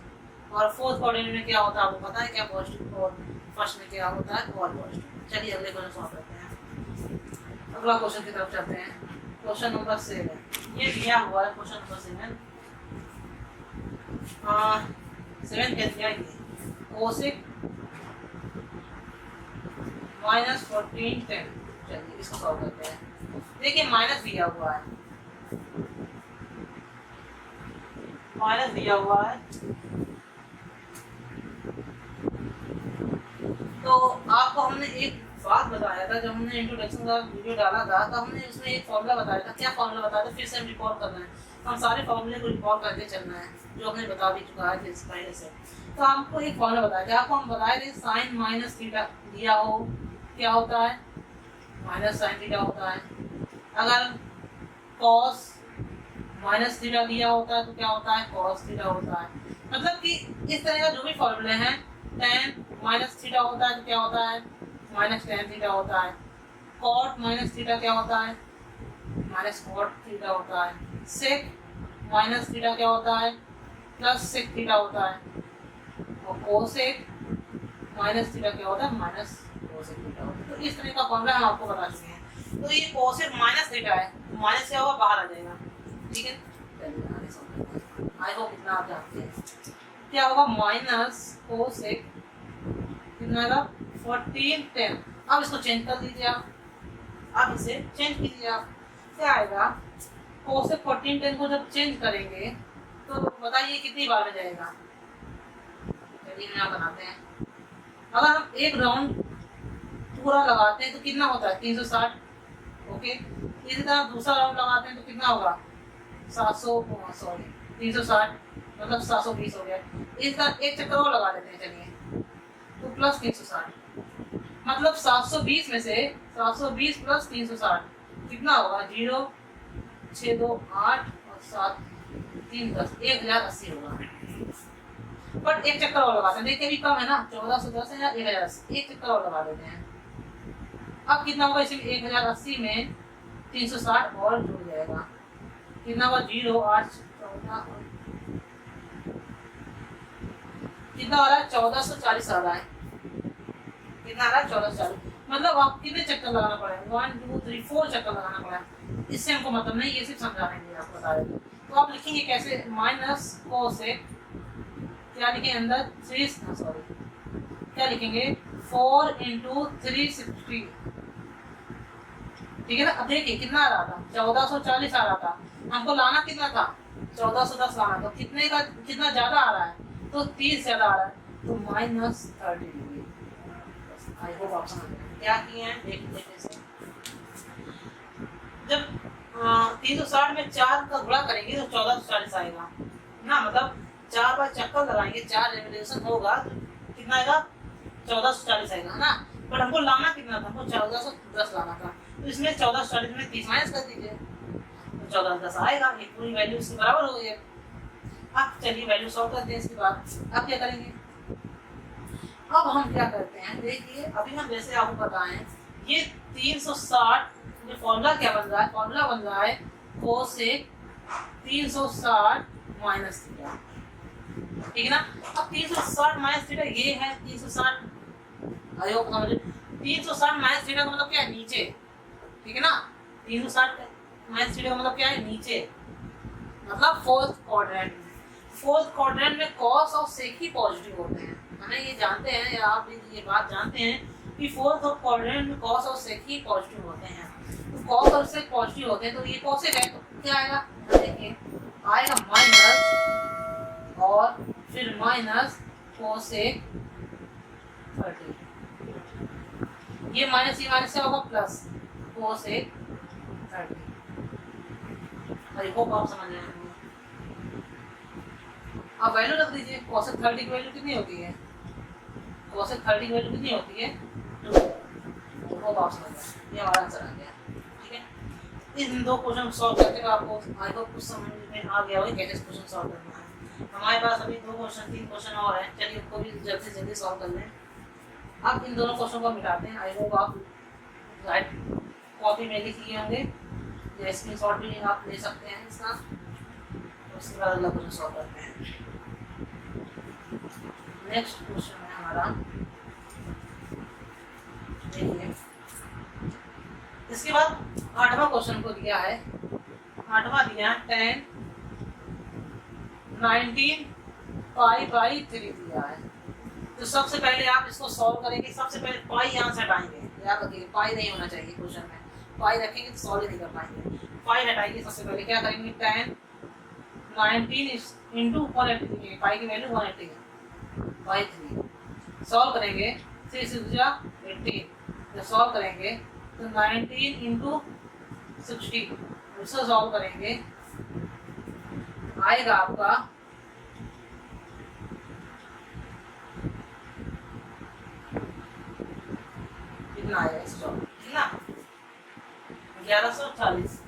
और फोर्थ क्वाड्रेंट में क्या होता है आपको पता है क्या पॉजिटिव, और फर्स्ट में क्या होता है ऑल पॉजिटिव। चलिए अगले क्वेश्चन सॉल्व करते हैं, अगला क्वेश्चन की तरफ चलते हैं। क्वेश्चन नंबर 7 ये दिया हुआ है, क्वेश्चन नंबर 7 क्या दिया है, कोसेक माइनस 14 10। चलिए इसको सॉल्व करते हैं। देखिए माइनस दिया हुआ है, माइनस दिया हुआ है, तो आपको हमने एक बात बताया था जब हमने इंट्रोडक्शन का वीडियो डाला था, तो हमने उसमें एक फॉर्मूला बताया था। क्या फॉर्मूला बताया था, फिर से हम रिकॉल कर रहे हैं, हम सारे फॉर्मूले को रिकॉल करके चलना है जो हमने बता भी चुका है पहले से। तो हमको एक फॉर्मूला बताया था, आपको हम बताए थे साइन माइनस थीटा दिया हो क्या होता है माइनस साइन थीटा होता है, अगर कॉस माइनस थीटा दिया होता है तो क्या होता है कॉस थीटा होता है। मतलब कि इस तरह का जो भी फॉर्मूले हैं, tan माइनस थीटा होता है तो क्या होता है माइनस tan थीटा होता है, कॉट माइनस थीटा क्या होता है माइनस कॉट थीटा होता है, सेक माइनस थीटा क्या होता है प्लस सेक थीटा होता है, और कोसेक माइनस थीटा क्या होता है, माइनस कोसेक थीटा होता है। तो इस तरह का फॉर्मूला हम आपको बता चुके हैं। तो ये कोसेक माइनस थीटा है, तो माइनस क्या होगा, बाहर आ जाएगा। ठीक है, आई होप इतना आप जानते हैं। क्या होगा, माइनस कोसेक कितना आएगा, 14 10। अब इसको चेंज कर दीजिए आप, अब इसे चेंज कीजिए आप, क्या आएगा, कोसेक 14 10 को जब चेंज करेंगे तो बताइए कितनी बार में जाएगा। चलिए यहाँ बनाते हैं। अगर हम एक राउंड पूरा लगाते हैं तो कितना होता है, 360। ओके, इसी तरह दूसरा राउंड लगाते हैं तो कितना होगा, 360 मतलब 720 हो गया। इस तरह एक चक्कर और लगा देते हैं, चलिए, तो प्लस 360 मतलब 720 में से 720 प्लस 360 कितना होगा, 0 6 2 8 और 7 3 10 1080 होगा। बट एक चक्कर और लगाते हैं, देखिए भी कम है ना, 1410 है या 1080, एक चक्कर और लगा देते हैं। अब कितना होगा, इसमें 1080 में 360 और जुड़ जाएगा, कितना होगा, 0 8 14 कितना आ रहा है, 1440 आ रहा है। कितना आ रहा है, 1440। मतलब आप कितने चक्कर लगाना पड़ेगा, 1 2 3 4 चक्कर लगाना पड़ेगा। इससे हमको मतलब नहीं, ये सिर्फ समझाने के लिए आपको बता रहे थे। तो आप लिखेंगे कैसे, माइनस कोसेक क्या लिखेंगे अंदर, 3 सॉरी क्या लिखेंगे, 4 × 360। ठीक है ना। अब देखिए कितना आ रहा था, 1440 आ रहा था, हमको लाना कितना था, 1410 लाना था। कितने का, कितना ज्यादा आ रहा है, तो 30 ज्यादा आ रहा है, तो माइनस 30 डिग्री। आई होप आप समझ गए क्या किए हैं। देखिए कैसे, जब 360 में 4 का गुणा करेंगे तो 1440 आएगा ना, मतलब 4 बार चक्कर लगाएंगे, 4 रेवोल्यूशन होगा तो कितना आएगा, 1440 आएगा ना। पर हमको लाना कितना था, हमको 1410 लाना था, तो इसमें 1440 में 30 माइनस कर दीजिए तो 1410 आएगा। ये पूरी वैल्यू इसके बराबर हो गई। अब चलिए वैल्यू सॉल्व करते हैं इसके बाद। अब क्या करेंगे, अब हम क्या करते हैं, देखिए अभी हम जैसे आपको बताएं, ये 360 ये फॉर्मूला क्या बन रहा है, फॉर्मूला बन रहा है कोसेक 360 माइनस थीटा। ठीक है ना। अब 360 माइनस थीटा ये है 360, आई होप समझे। 360 माइनस थीटा का मतलब क्या है, नीचे। ठीक है ना, 360 माइनस थीटा का मतलब क्या है, नीचे, मतलब फोर्थ क्वाड्रेंट। फोर्थ क्वाड्रेंट में कॉस और सेक ही पॉजिटिव होते हैं, हमें ये जानते हैं, या आप ये बात जानते हैं कि फोर्थ और क्वाड्रेंट में कॉस और सेक ही पॉजिटिव होते हैं। तो कॉस और सेक पॉजिटिव होते हैं, तो ये कोसेक है, तो क्या आएगा, देखिए आएगा माइनस और फिर माइनस कोसेक 30। ये माइनस से होगा प्लस कोसेक 30। आई होप आप समझ रहे हैं। अब वैल्यू रख दीजिए, कोसेक 30 की वैल्यू कितनी होती है, कोसेक 30 की वैल्यू कितनी होती है, 2। होप आप समझ रहे हैं, ये हमारा आंसर आ गया। ठीक है, इन दो क्वेश्चन सॉल्व करके आपको आई होप कुछ समझ में आ गया होगा कैसे क्वेश्चन सॉल्व करना है। हमारे पास अभी 2 क्वेश्चन 3 क्वेश्चन और हैं, चलिए उनको भी जल्दी से जल्दी सॉल्व कर लें। अब इन दोनों क्वेश्चन को मिटाते हैं। आई होप आप राइट कॉपी में लिख लिए होंगे, या स्क्रीनशॉट भी आप ले सकते हैं इसका। उसके बाद अगला क्वेश्चन सॉल्व करते हैं। नेक्स्ट क्वेश्चन है हमारा, देखिए इसके बाद 8वां क्वेश्चन को दिया है, 8वां दिया है 10 19 पाई 3 दिया है। तो सबसे पहले आप इसको सॉल्व करेंगे, सबसे पहले पाई यहाँ से हटाएंगे, याद रखिए पाई नहीं होना चाहिए क्वेश्चन में, पाई रखेंगे तो सॉल्व नहीं कर पाएंगे। पाई हटाइए, सबसे पहले क्या करेंगे, 10 19 इंटू 180, पाई की वैल्यू 180 है, पाई 3 सॉल्व करेंगे, 3 से 18 जब सॉल्व करेंगे तो 19 इंटू 60 उससे सॉल्व करेंगे आएगा आपका कितना आएगा, कितना 1140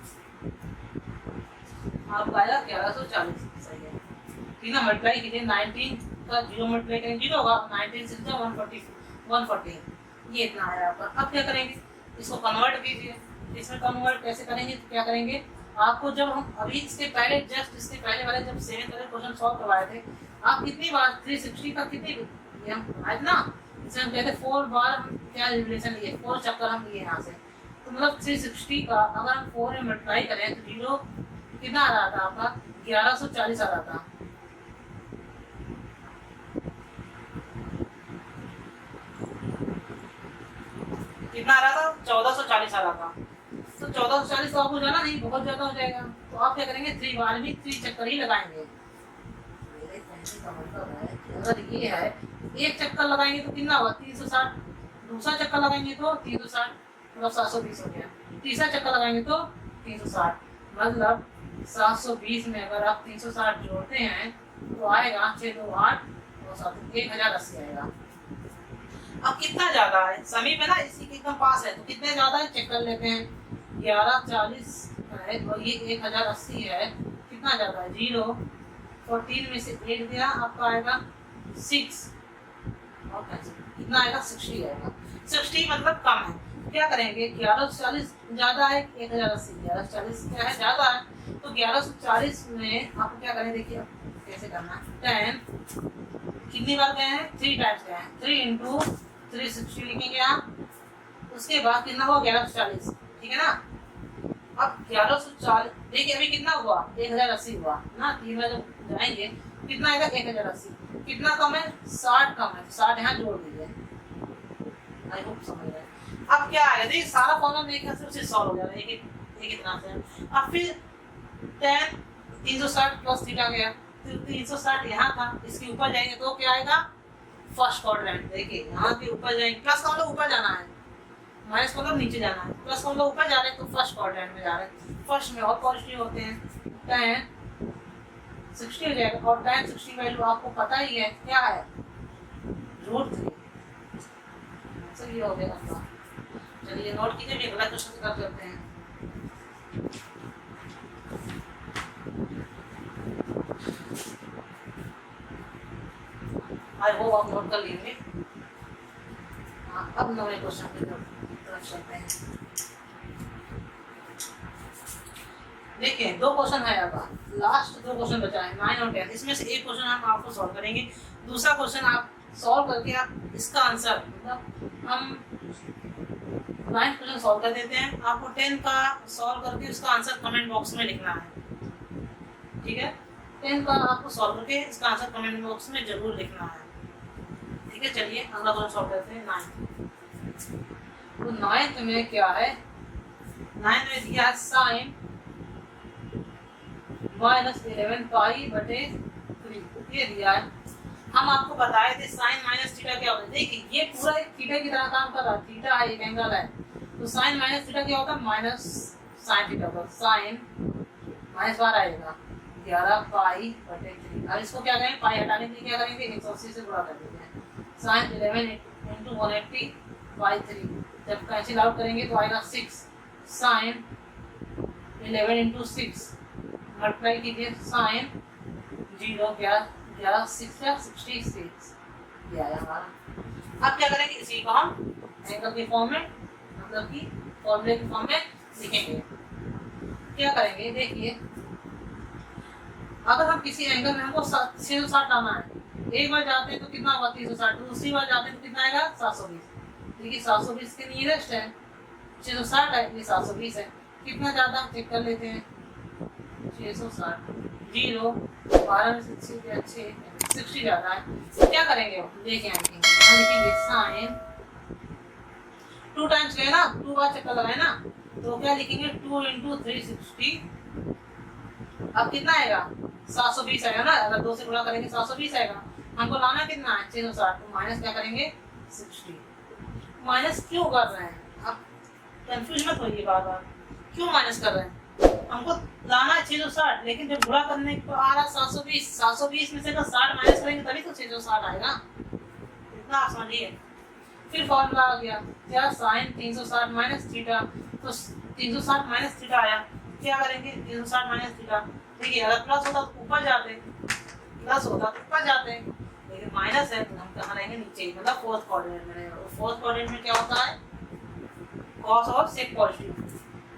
आपका आएगा 1140। सही है, ठीक ना। मल्टीप्लाई कीजिए, 19 का 0 मल्टीप्लाई करेंगे 0 होगा, 19 से 140 ये इतना आया आपका। अब क्या करेंगे, इसको कन्वर्ट कीजिए। इसमें कन्वर्ट कैसे करेंगे, तो क्या करेंगे, आपको जब हम अभी इसके पहले जस्ट इसके पहले वाले जब 7 वाले क्वेश्चन सॉल्व करवाए थे आप कितनी बार 360 का कितनी ये हम आए ना, इसे हम कहते 4 बार हम क्या रिलेशन लिए, 4 चक्कर हम लिए यहाँ से, तो मतलब 360 का अगर हम 4 में मल्टीप्लाई करें तो जीरो कितना आ रहा था आपका 1140 आ रहा था। कितना आ रहा था 1440 आ रहा था। तो 1440 तो आपको जाना नहीं, बहुत ज्यादा हो जाएगा, तो आप क्या करेंगे 3 बार भी 3 चक्कर ही लगाएंगे। मेरे कहने का मतलब है कि अगर ये है एक चक्कर लगाएंगे तो कितना होगा 360, दूसरा चक्कर लगाएंगे तो 360 मतलब 720 हो गया, तीसरा चक्कर लगाएंगे तो 360 मतलब 720 में अगर आप 360 जोड़ते हैं तो आएगा 6 2 8 और 7 1080 आएगा। अब कितना ज्यादा है समी पे ना, इसी के एकदम पास है, तो कितने ज्यादा है चेक कर लेते हैं। 1140 है और ये 1080 है, कितना ज्यादा है 0, 14 में से 8 दिया आपका आएगा 6 और कितना आएगा 60 आएगा। 60 मतलब कम है, क्या करेंगे 1140 ज्यादा है 1080, 1140 क्या है ज्यादा है, तो 1140 में आपको क्या करें देखिए कैसे करना है। 10 कितनी बार गए हैं 3 टाइम्स गए हैं, 3 इंटू 360 लिखेंगे आप, उसके बाद कितना हुआ 1140, ठीक है ना। अब 1140 देखिए अभी कितना हुआ 1080 हुआ ना, 3 बार जब जाएंगे कितना आएगा 1080, कितना कम है 60 कम है, 60 यहाँ जोड़ दीजिए। आई होप समझ रहे। अब क्या आएगा देखिए सारा फॉर्मूला मेरे ख्याल से उससे सॉल्व हो जाएगा एक इतना से। अब फिर 10 360 प्लस थीटा गया, 360 यहाँ था, इसके ऊपर जाएंगे तो क्या आएगा फर्स्ट क्वाड्रेंट। देखिए यहाँ के ऊपर जाएंगे, प्लस का मतलब ऊपर जाना है, माइनस का मतलब नीचे जाना है, प्लस का मतलब ऊपर जा रहे हैं तो फर्स्ट क्वाड्रेंट में जा रहे हैं, फर्स्ट में और पॉजिटिव होते हैं। 10 60 हो जाएगा और 10 60 वैल्यू आपको पता ही है क्या है √3, तो ये हो गया। चलिए नोट कीजिए, भी अगला क्वेश्चन कर करते हैं। आई होप आप नोट कर लेंगे। अब नवे क्वेश्चन की तरफ चलते हैं। देखिए 2 क्वेश्चन है आपका, लास्ट 2 क्वेश्चन बचा है 9 और 10, इसमें से एक क्वेश्चन हम आपको सॉल्व करेंगे, दूसरा क्वेश्चन आप सॉल्व करके आप इसका आंसर मतलब हम 9 क्वेश्चन सॉल्व कर देते हैं, आपको 10 का सॉल्व करके उसका आंसर कमेंट बॉक्स में लिखना है, ठीक है। 10 का आपको सॉल्व करके इसका आंसर कमेंट बॉक्स में जरूर लिखना है, ठीक है। चलिए अगला क्वेश्चन सॉल्व करते हैं 9। तो 9 में क्या है, 9 में दिया है साइन -11 पाई बटे 3 ये दिया है। हम आपको बताए थे साइन माइनस थीटा क्या होता है, देखिए ये पूरा एक थीटा की तरह काम कर रहा है, थीटा है एक एंगल है, तो साइन माइनस थीटा क्या होता है माइनस साइन थीटा का, साइन माइनस बार आएगा 11 पाई बटे 3। अब इसको क्या करेंगे पाई हटाने के लिए क्या करेंगे 180 से गुणा कर देते हैं, साइन 11 इंटू 180 बाई 3, जब कैंसिल आउट करेंगे तो आएगा 6, साइन 11 इंटू 6 मल्टीप्लाई कीजिए साइन 0 11 6 या 66 ये आया हमारा। अब क्या करेंगे इसी को हम एंगल के फॉर्म में मतलब कि फॉर्मूले के फॉर्म में लिखेंगे। क्या करेंगे देखिए अगर हम किसी एंगल में हमको 660 लाना है, एक बार जाते हैं तो कितना होगा 360, दूसरी बार जाते हैं तो कितना आएगा 720। देखिए 720 के नियरेस्ट है 660 है, ये 720 है, कितना ज्यादा चेक कर लेते हैं 660 0 12 में से 60 ज्यादा है, तो क्या करेंगे लेके आएंगे यहाँ लिखेंगे साइन 2 टाइम्स गए ना 2 बार चक्कर लगाए ना, तो क्या लिखेंगे 2 इंटू 360। अब कितना आएगा 720 आएगा ना, अगर 2 से गुणा करेंगे 720 आएगा, हमको लाना कितना है 660, तो माइनस क्या करेंगे 60। माइनस क्यों कर रहे हैं आप कंफ्यूज मत होइए बार बार, क्यों माइनस कर रहे हैं, हमको लाना है 660 लेकिन जब गुणा करने को आ रहा 720, 720 में से अगर 60 माइनस करेंगे तभी तो 660 आएगा, इतना आप समझिए। फिर फॉर्मूला आ गया क्या साइन 360 माइनस थीटा, तो 360 माइनस थीटा आया, क्या करेंगे 360 माइनस थीटा, देखिए अगर प्लस होता तो ऊपर जाते, प्लस होता तो ऊपर जाते, लेकिन माइनस है तो हम कहाँ रहेंगे नीचे, मतलब फोर्थ क्वाड्रेंट में रहेंगे। फोर्थ क्वाड्रेंट में क्या होता है कॉस और सेक पॉजिटिव,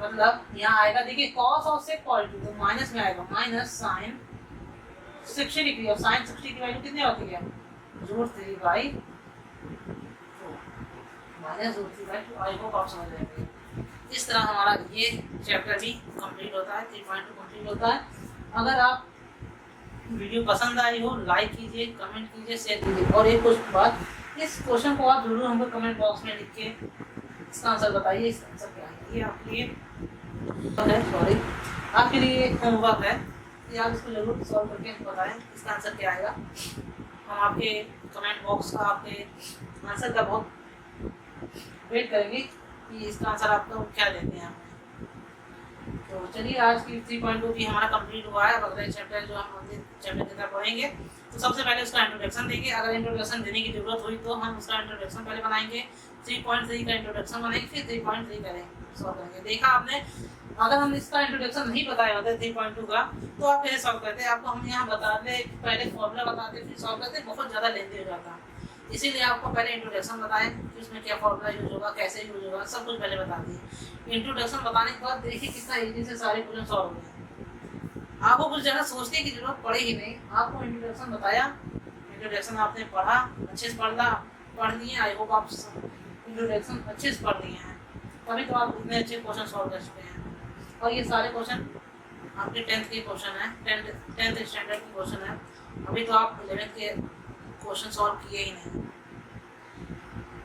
मतलब यहाँ आएगा देखिए कॉस और सेक पॉजिटिव तो माइनस में आएगा, माइनस साइन 60 डिग्री। अब साइन 60 की वैल्यू कितनी होती है, √3/2 माइनस √3/2। आई होप आप समझ रहे हैं। इस तरह हमारा ये चैप्टर भी कंप्लीट होता है, 3.2 कंप्लीट होता है। अगर आप वीडियो पसंद आई हो लाइक कीजिए, कमेंट कीजिए, शेयर कीजिए। और एक कुछ बात, इस क्वेश्चन को आप जरूर हमको कमेंट बॉक्स में लिख के इसका आंसर बताइए। इसका आंसर क्या है, ये आपके लिए सॉरी आपके लिए होमवर्क है कि आप इसको जरूर सॉल्व करके बताएं इसका आंसर क्या आएगा। हम आपके कमेंट बॉक्स का, आपके आंसर का बहुत वेट करेंगे कि इसका आंसर आपको क्या देते हैं। तो चलिए आज की 3.2 भी हमारा कंप्लीट हुआ है। अब अगले चैप्टर जो हम अगले चैप्टर की तरफ पढ़ेंगे तो सबसे पहले उसका इंट्रोडक्शन देंगे। अगर इंट्रोडक्शन देने की जरूरत हुई तो हम उसका इंट्रोडक्शन पहले बनाएंगे, 3.3 का इंट्रोडक्शन बनाएंगे, फिर 3.3 करेंगे सॉल्व करेंगे। देखा आपने, अगर हम इसका इंट्रोडक्शन नहीं बताया होता 3.2 का तो आप कैसे सॉल्व करते, आपको हम यहाँ बताते पहले फॉर्मूला बताते फिर सॉल्व करते, बहुत ज़्यादा लेंथी हो जाता। इसीलिए आपको पहले इंट्रोडक्शन बताएं कि उसमें क्या फॉर्मूला यूज होगा, कैसे यूज होगा, सब कुछ पहले बता दिए। इंट्रोडक्शन बताने के बाद देखिए कितना इजी से सारे क्वेश्चन सॉल्व हो गए। आपको कुछ ज़्यादा सोचने की जरूरत पड़े ही नहीं, आपको इंट्रोडक्शन बताया, इंट्रोडक्शन आपने पढ़ा, अच्छे से पढ़ लिए। आई होप आप इंट्रोडक्शन अच्छे से पढ़ लिए हैं, तभी तो आप इतने अच्छे क्वेश्चन सॉल्व कर चुके हैं। और ये सारे क्वेश्चन आपके 10th के क्वेश्चन हैं, 10th स्टैंडर्ड के क्वेश्चन हैं। अभी तो आप 11th के क्वेश्चन सॉल्व किए ही नहीं,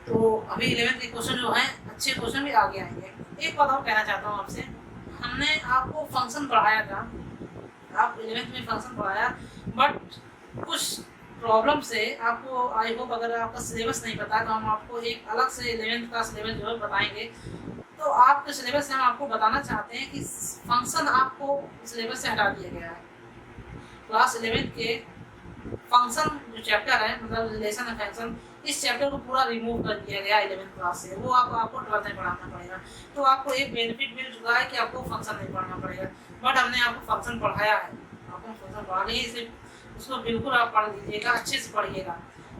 तो अभी 11th के क्वेश्चन जो हैं अच्छे क्वेश्चन भी आगे आएंगे। एक बात और कहना चाहता हूँ आपसे, हमने आपको फंक्शन पढ़ाया था, आप 11th में फंक्शन पढ़ाया, बट कुछ प्रॉब्लम से आपको, आई होप अगर आपका सिलेबस नहीं पता तो हम आपको एक अलग से 11th का सिलेबस जो है बताएंगे। तो आपके सिलेबस से हम आपको बताना चाहते हैं कि फंक्शन आपको सिलेबस से हटा दिया गया है। क्लास 11th के फंक्शन जो चैप्टर है, मतलब रिलेशन एंड फंक्शन, इस चैप्टर को पूरा रिमूव कर दिया गया 11th क्लास से। वो आपको 12th में पढ़ाना पड़ेगा। तो आपको एक बेनिफिट मिल चुका है कि आपको फंक्शन नहीं पढ़ना पड़ेगा, बट हमने आपको फंक्शन पढ़ाया है, आपको फंक्शन पढ़ा लिए, इसे उसको बिल्कुल आप पढ़ लीजिएगा, अच्छे से पढ़िएगा,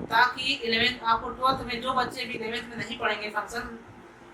ताकि 11th आपको 12th में जो बच्चे भी 11th में नहीं पढ़ेंगे फंक्शन,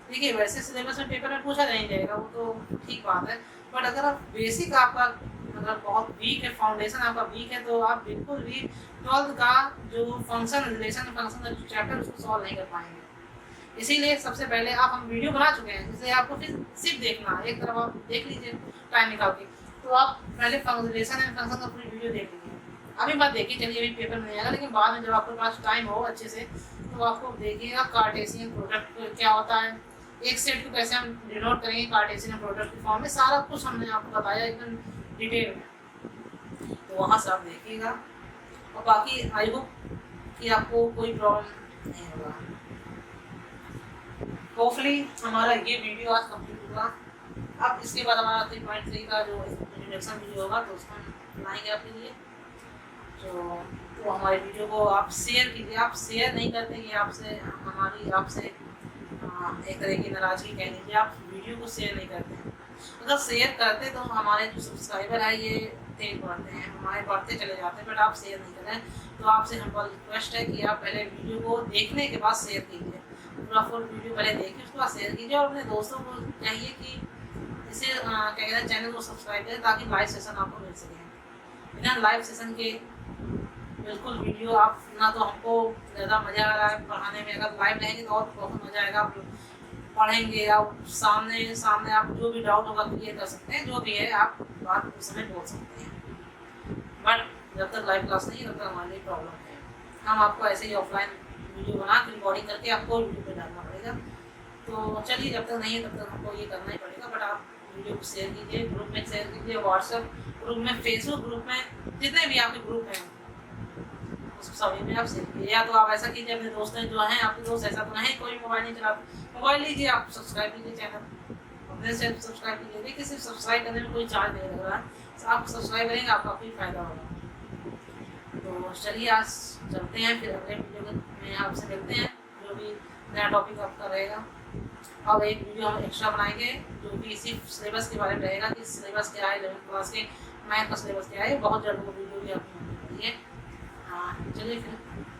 देखिए वैसे सिलेबस में पेपर में पूछा नहीं जाएगा, वो तो ठीक बात है, बट अगर आप बेसिक आपका मतलब बहुत वीक है, फाउंडेशन आपका वीक है, तो आप बिल्कुल भी 12th का जो फंक्शन, रिलेशन फंक्शन का जो चैप्टर उसको सॉल्व नहीं कर पाएंगे। इसीलिए सबसे पहले आप हम वीडियो बना चुके हैं, जिसे आपको फिर सिर्फ देखना, एक तरफ आप देख लीजिए टाइम निकाल के, तो आप पहले रिलेशन एंड फंक्शन का पूरी वीडियो देख लीजिए। अभी मत देखिए, चलिए अभी पेपर में नहीं आएगा, लेकिन बाद में जब आपके पास टाइम हो अच्छे से तो आपको देखिएगा कार्टेशियन प्रोडक्ट क्या होता है, एक सेट को कैसे हम डिनोट करेंगे कार्टेशियन प्रोडक्ट की फॉर्म में, सारा कुछ हमने आपको बताया एकदम डिटेल में, तो वहाँ से आप देखिएगा। और बाकी आई होप कि आपको कोई प्रॉब्लम नहीं होगा। होपफुली हमारा ये वीडियो आज कंप्लीट हुआ। अब इसके बाद हमारा 3.3 का जो इंट्रोडक्शन वीडियो होगा तो उसको हम बनाएंगे आपके लिए। तो हमारे वीडियो को आप शेयर कीजिए, आप शेयर नहीं करते, ये आपसे हमारी आपसे एक तरह की नाराजगी कह लीजिए, आप वीडियो को शेयर नहीं करते हैं। अगर शेयर करते तो हमारे जो सब्सक्राइबर है ये तेज बढ़ते हैं, हमारे बढ़ते चले जाते हैं, बट आप शेयर नहीं करें। तो आपसे हमारी रिक्वेस्ट है कि आप पहले वीडियो को देखने के बाद शेयर कीजिए, पूरा फुल वीडियो पहले देखिए, उसके बाद शेयर कीजिए। और अपने दोस्तों को चाहिए कि इसे क्या कहते हैं, चैनल को सब्सक्राइब करें, ताकि लाइव सेशन आपको मिल सके। बिना लाइव सेशन के बिल्कुल वीडियो आप ना, तो हमको ज़्यादा मज़ा आ रहा है पढ़ाने में, अगर लाइव रहेंगे तो और बहुत मज़ा आएगा। आप पढ़ेंगे, आप सामने आप जो भी डाउट होगा क्लियर कर सकते हैं, जो भी है आप बात उस समय बोल सकते हैं। बट जब तक लाइव क्लास नहीं है तब तक हमारे लिए प्रॉब्लम है। हम आपको ऐसे ही ऑफलाइन वीडियो बना के रिकॉर्डिंग करके आपको वीडियो पे डालना पड़ेगा। तो चलिए, जब तक नहीं है तब तक हमको ये करना ही पड़ेगा। बट आप वीडियो को शेयर कीजिए, ग्रुप में शेयर कीजिए, व्हाट्सएप ग्रुप में, फेसबुक ग्रुप में, जितने भी आपके ग्रुप हैं उस सभी में आप शेयर कीजिए। या तो आप ऐसा कीजिए, अपने दोस्त जो हैं, आपके दोस्त ऐसा तो नहीं कोई मोबाइल नहीं चलाते, मोबाइल लीजिए, आप सब्सक्राइब कीजिए चैनल, अपने से सब्सक्राइब कीजिए। देखिए सिर्फ सब्सक्राइब करने में कोई चार्ज नहीं लग रहा है, आप सब्सक्राइब करेंगे आपका काफ़ी फायदा होगा। तो चलिए आज चलते हैं, फिर अगले वीडियो में आपसे मिलते हैं, जो भी नया टॉपिक आपका रहेगा। अब एक वीडियो हम एक्स्ट्रा बनाएंगे जो कि इसी सिलेबस के बारे में रहेगा कि सिलेबस क्या है, 11th क्लास के मैथ का सिलेबस क्या है। बहुत जल्द वो वीडियो भी आपको मिलेगी। हाँ चलिए फिर।